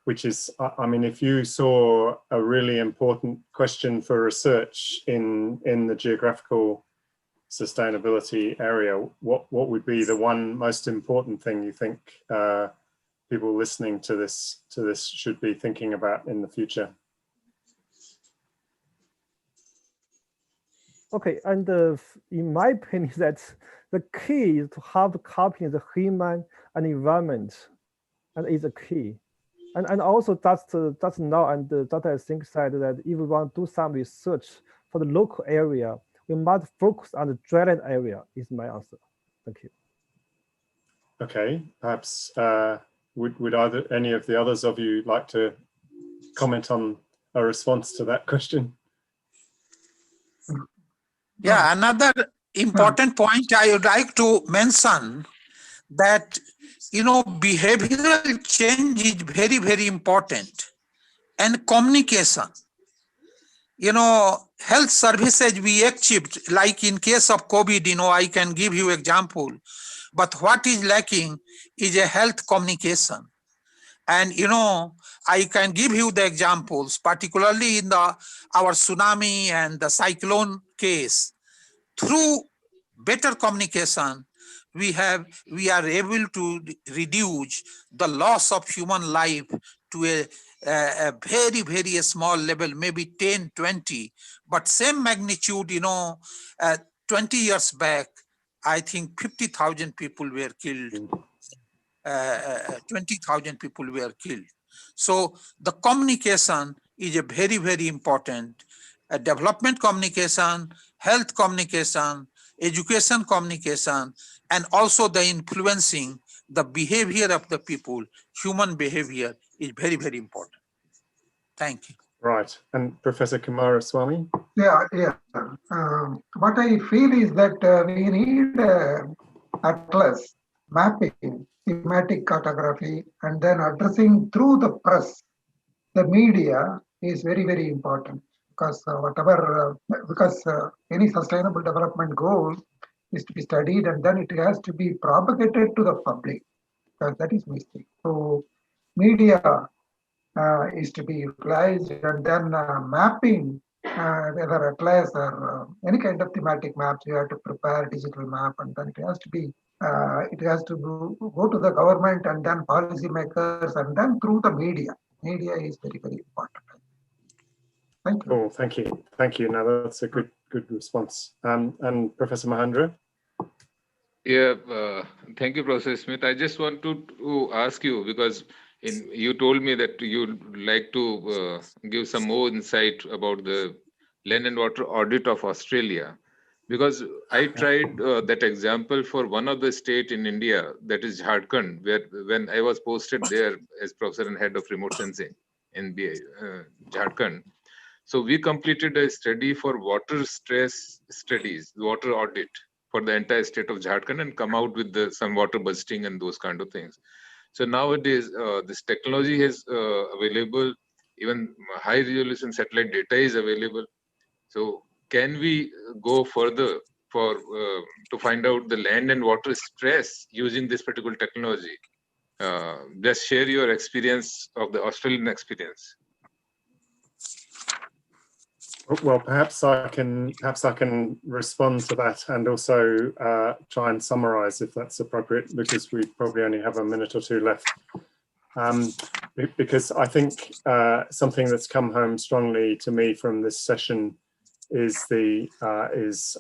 which is, I mean, if you saw a really important question for research in the geographical sustainability area, what would be the one most important thing you think people listening to this should be thinking about in the future? Okay, and in my opinion, that the key is to have coupling the human and environment, and is a key. And also that's now, and Dr. Singh said that if we want to do some research for the local area, we must focus on the dryland area, is my answer. Thank you. Okay, perhaps would either any of the others of you like to comment on a response to that question? Yeah, another important point I would like to mention that, you know, behavioral change is very, very important, and communication. You know, health services we achieved, like in case of COVID, you know, I can give you example, but what is lacking is a health communication. And, you know, I can give you the examples, particularly in our tsunami and the cyclone case. Through better communication, we are able to reduce the loss of human life to a very, very small level, maybe 10, 20, but same magnitude, you know, 20 years back, I think 50,000 people were killed. 20,000 people were killed. So the communication is a very, very important. Development communication, health communication, education communication, and also the influencing the behavior of the people, human behavior is very, very important. Thank you. Right, and Professor Kumar Swami? Yeah. What I feel is that we need atlas, mapping, thematic cartography, and then addressing through the press, the media is very, very important, because any sustainable development goal is to be studied and then it has to be propagated to the public, because that is missing. So media is to be utilized, and then mapping, whether atlas or any kind of thematic maps, you have to prepare a digital map, and then it has to go to the government and then policymakers and then through the media. Media is very, very important. Thank you. Oh, thank you. Now that's a good response. And Professor Mahendra? Yeah, thank you, Professor Smith. I just want to ask you, because you told me that you'd like to give some more insight about the land and water audit of Australia, because I tried that example for one of the state in India, that is Jharkhand, where when I was posted there as professor and head of remote sensing in Jharkhand. So we completed a study for water stress studies, water audit for the entire state of Jharkhand, and come out with some water budgeting and those kind of things. So nowadays, this technology is available, even high resolution satellite data is available. So can we go further to find out the land and water stress using this particular technology? Just share your experience of the Australian experience. Well, perhaps I can respond to that, and also try and summarize if that's appropriate, because we probably only have a minute or two left. Because I think something that's come home strongly to me from this session is as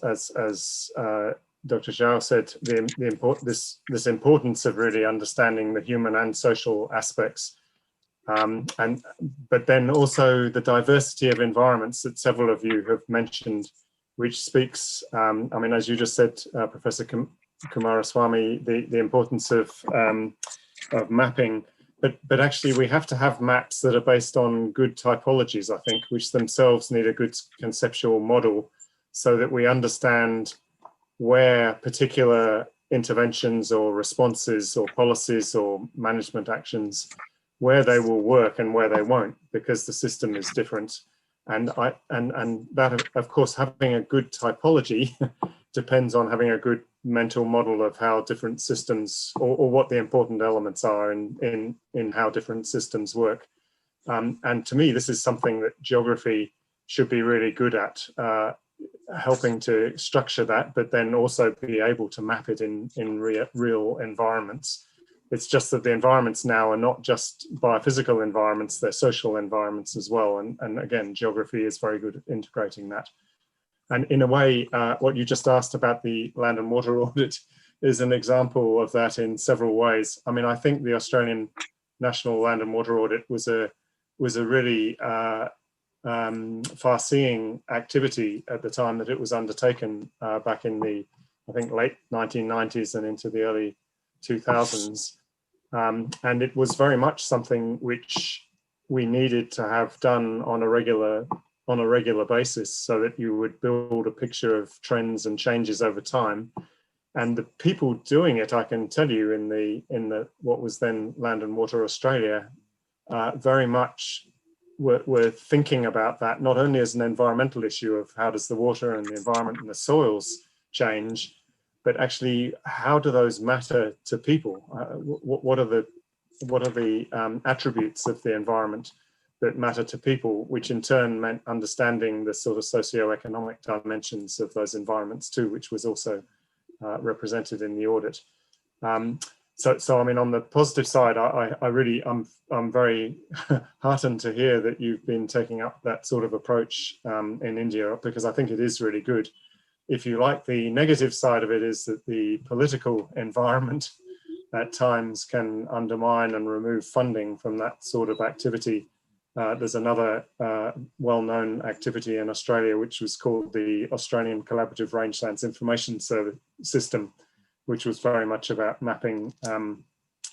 Dr. Zhao said, this importance of really understanding the human and social aspects. But then also the diversity of environments that several of you have mentioned, which speaks, I mean, as you just said, Professor Kumar Swami, the importance of mapping, but actually we have to have maps that are based on good typologies, I think, which themselves need a good conceptual model, so that we understand where particular interventions or responses or policies or management actions, where they will work and where they won't, because the system is different. And that, of course, having a good typology depends on having a good mental model of how different systems, or what the important elements are in how different systems work. And to me, this is something that geography should be really good at, helping to structure that, but then also be able to map it in real environments. It's just that the environments now are not just biophysical environments, they're social environments as well. And again, geography is very good at integrating that. And in a way, what you just asked about the land and water audit is an example of that in several ways. I mean, I think the Australian National Land and Water Audit was a really far-seeing activity at the time that it was undertaken, back in the, I think, late 1990s and into the early 2000s. And it was very much something which we needed to have done on a regular basis, so that you would build a picture of trends and changes over time. And the people doing it, I can tell you, in the what was then Land and Water Australia, very much were thinking about that, not only as an environmental issue of how does the water and the environment and the soils change, but actually how do those matter to people? What are the attributes of the environment that matter to people, which in turn meant understanding the sort of socio-economic dimensions of those environments too, which was also represented in the audit. So I mean, on the positive side, I'm very heartened to hear that you've been taking up that sort of approach in India, because I think it is really good. If you like, the negative side of it is that the political environment at times can undermine and remove funding from that sort of activity. There's another well-known activity in Australia, which was called the Australian Collaborative Rangelands Information System, which was very much about mapping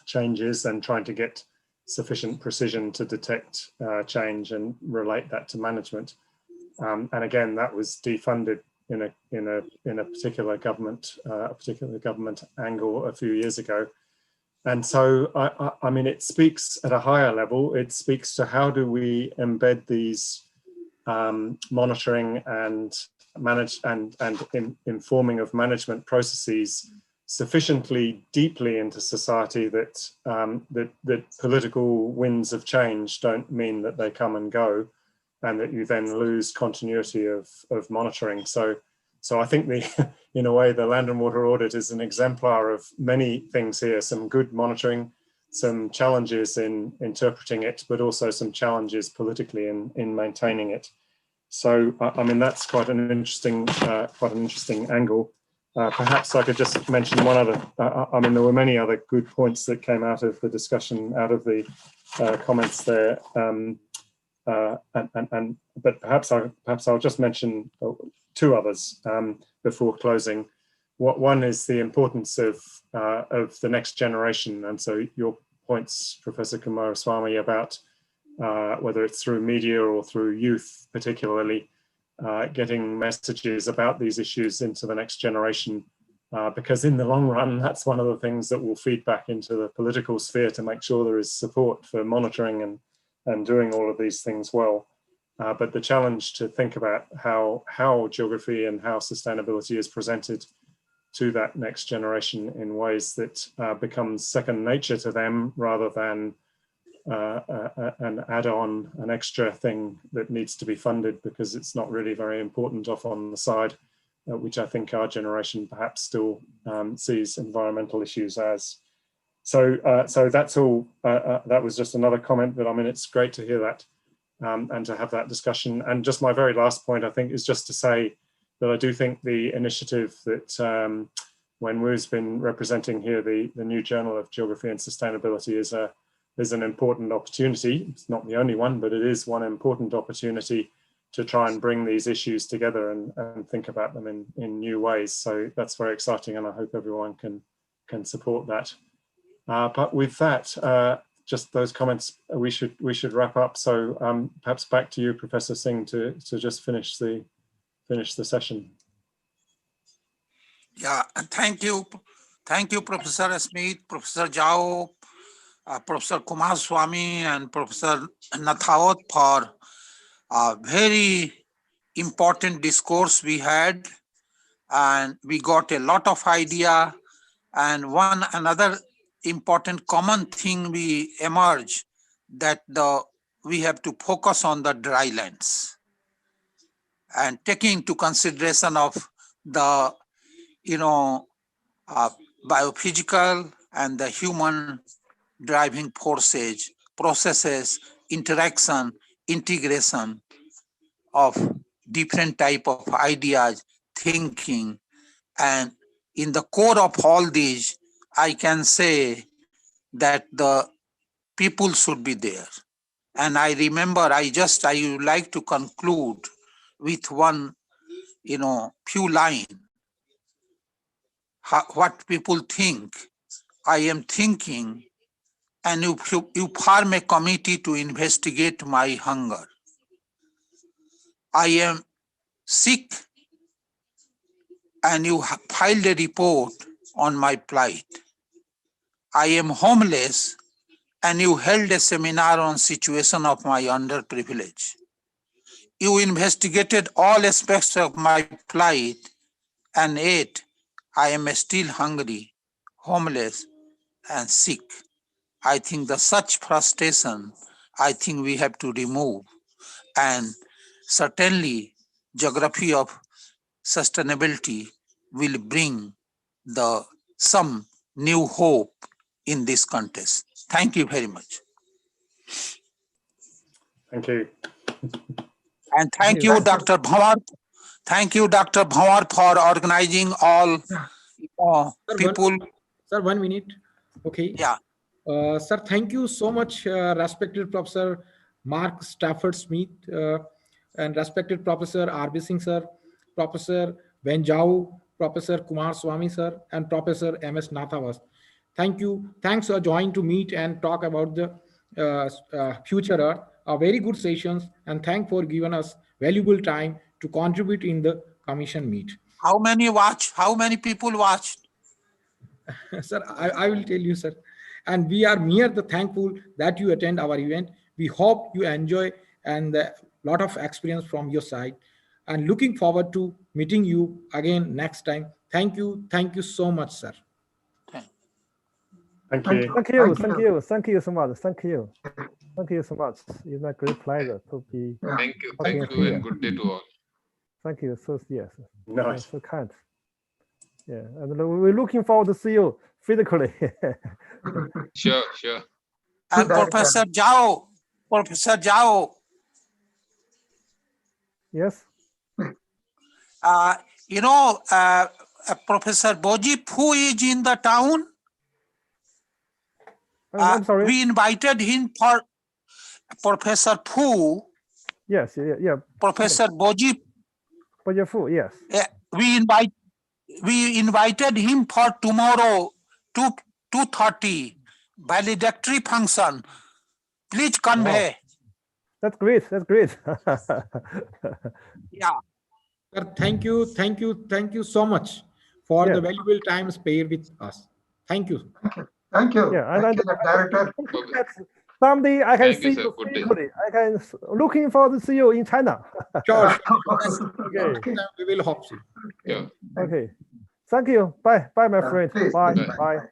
changes and trying to get sufficient precision to detect change and relate that to management. And again, that was defunded in a particular government angle a few years ago. And so, I mean, it speaks at a higher level. It speaks to how do we embed these monitoring and informing of management processes sufficiently deeply into society that that political winds of change don't mean that they come and go, and that you then lose continuity of monitoring. So I think in a way, the Land and Water Audit is an exemplar of many things here, some good monitoring, some challenges in interpreting it, but also some challenges politically in maintaining it. So, I mean, that's quite an interesting angle. Perhaps I could just mention one other, I mean, there were many other good points that came out of the discussion, out of the comments there. But perhaps I'll just mention two others before closing. One is the importance of the next generation, and so your points, Professor Kumar Swami, about whether it's through media or through youth, particularly getting messages about these issues into the next generation, because in the long run, that's one of the things that will feed back into the political sphere to make sure there is support for monitoring and doing all of these things well. But the challenge to think about how geography and how sustainability is presented to that next generation in ways that becomes second nature to them, rather than an add-on, an extra thing that needs to be funded because it's not really very important off on the side, which I think our generation perhaps still sees environmental issues as. So that's all. That was just another comment, but I mean, it's great to hear that and to have that discussion. And just my very last point, I think, is just to say that I do think the initiative that Wenu's been representing here, the new Journal of Geography and Sustainability, is an important opportunity. It's not the only one, but it is one important opportunity to try and bring these issues together and think about them in new ways. So that's very exciting, and I hope everyone can support that. But with that, just those comments, we should wrap up. So perhaps back to you, Professor Singh, to just finish the session. Yeah, thank you, Thank you, Professor Smith, Professor Zhao, Professor Kumar Swami, and Professor Nathawat for a very important discourse we had, and we got a lot of idea. And another important common thing we emerge that we have to focus on the dry lands and taking into consideration of the biophysical and the human driving forces, processes, interaction, integration of different type of ideas, thinking. And in the core of all these, I can say that the people should be there. And I remember, I would like to conclude with one, few line. What people think, I am thinking, and you form a committee to investigate my hunger. I am sick, and you filed a report on my plight. I am homeless, and you held a seminar on situation of my underprivilege. You investigated all aspects of my plight, and yet I am still hungry, homeless, and sick. I think the such frustration, I think we have to remove. And certainly, geography of sustainability will bring some new hope in this contest. Thank you very much. Thank you. And thank you, Dr. Bhawar. Thank you, Dr. Bhawar, for organizing all people. Sir, 1 minute. Okay. Yeah. Sir, thank you so much, respected Professor Mark Stafford Smith, and respected Professor R.B. Singh, sir, Professor Venu Zhao, Professor Kumar Swami, sir, and Professor M.S. Nathawat. Thank you. Thanks for joining to meet and talk about the future Earth. A very good sessions, and thank for giving us valuable time to contribute in the commission meet. How many watch? How many people watched? Sir, I will tell you, sir. And we are mere the thankful that you attend our event. We hope you enjoy and a lot of experience from your side. And looking forward to meeting you again next time. Thank you. Thank you so much, sir. Thank you. Thank you so much. Thank you so much. It's a great pleasure to be. Thank you, and good day to all. Thank you. So yes, Nice. so kind. Yeah, and we're looking forward to see you physically. Sure. And Professor Zhao. Yes. Professor Bojip, who is in the town? I'm sorry. We invited him for Professor Fu. Yes, yeah. Professor Bojip. Fu, yes. We invited him for tomorrow 2:30 valedictory function. Please convey. That's great. Yeah. Sir, thank you so much for the valuable time spared with us. Thank you. Thank you. Yeah, Thank you, Director. Someday I can Thank see you, sir. you Good day. physically. I can looking forward to see you in China. Sure. Okay. We will hope so. Yeah. Okay. Thank you. Bye, my friend. Please, Bye. please, Bye.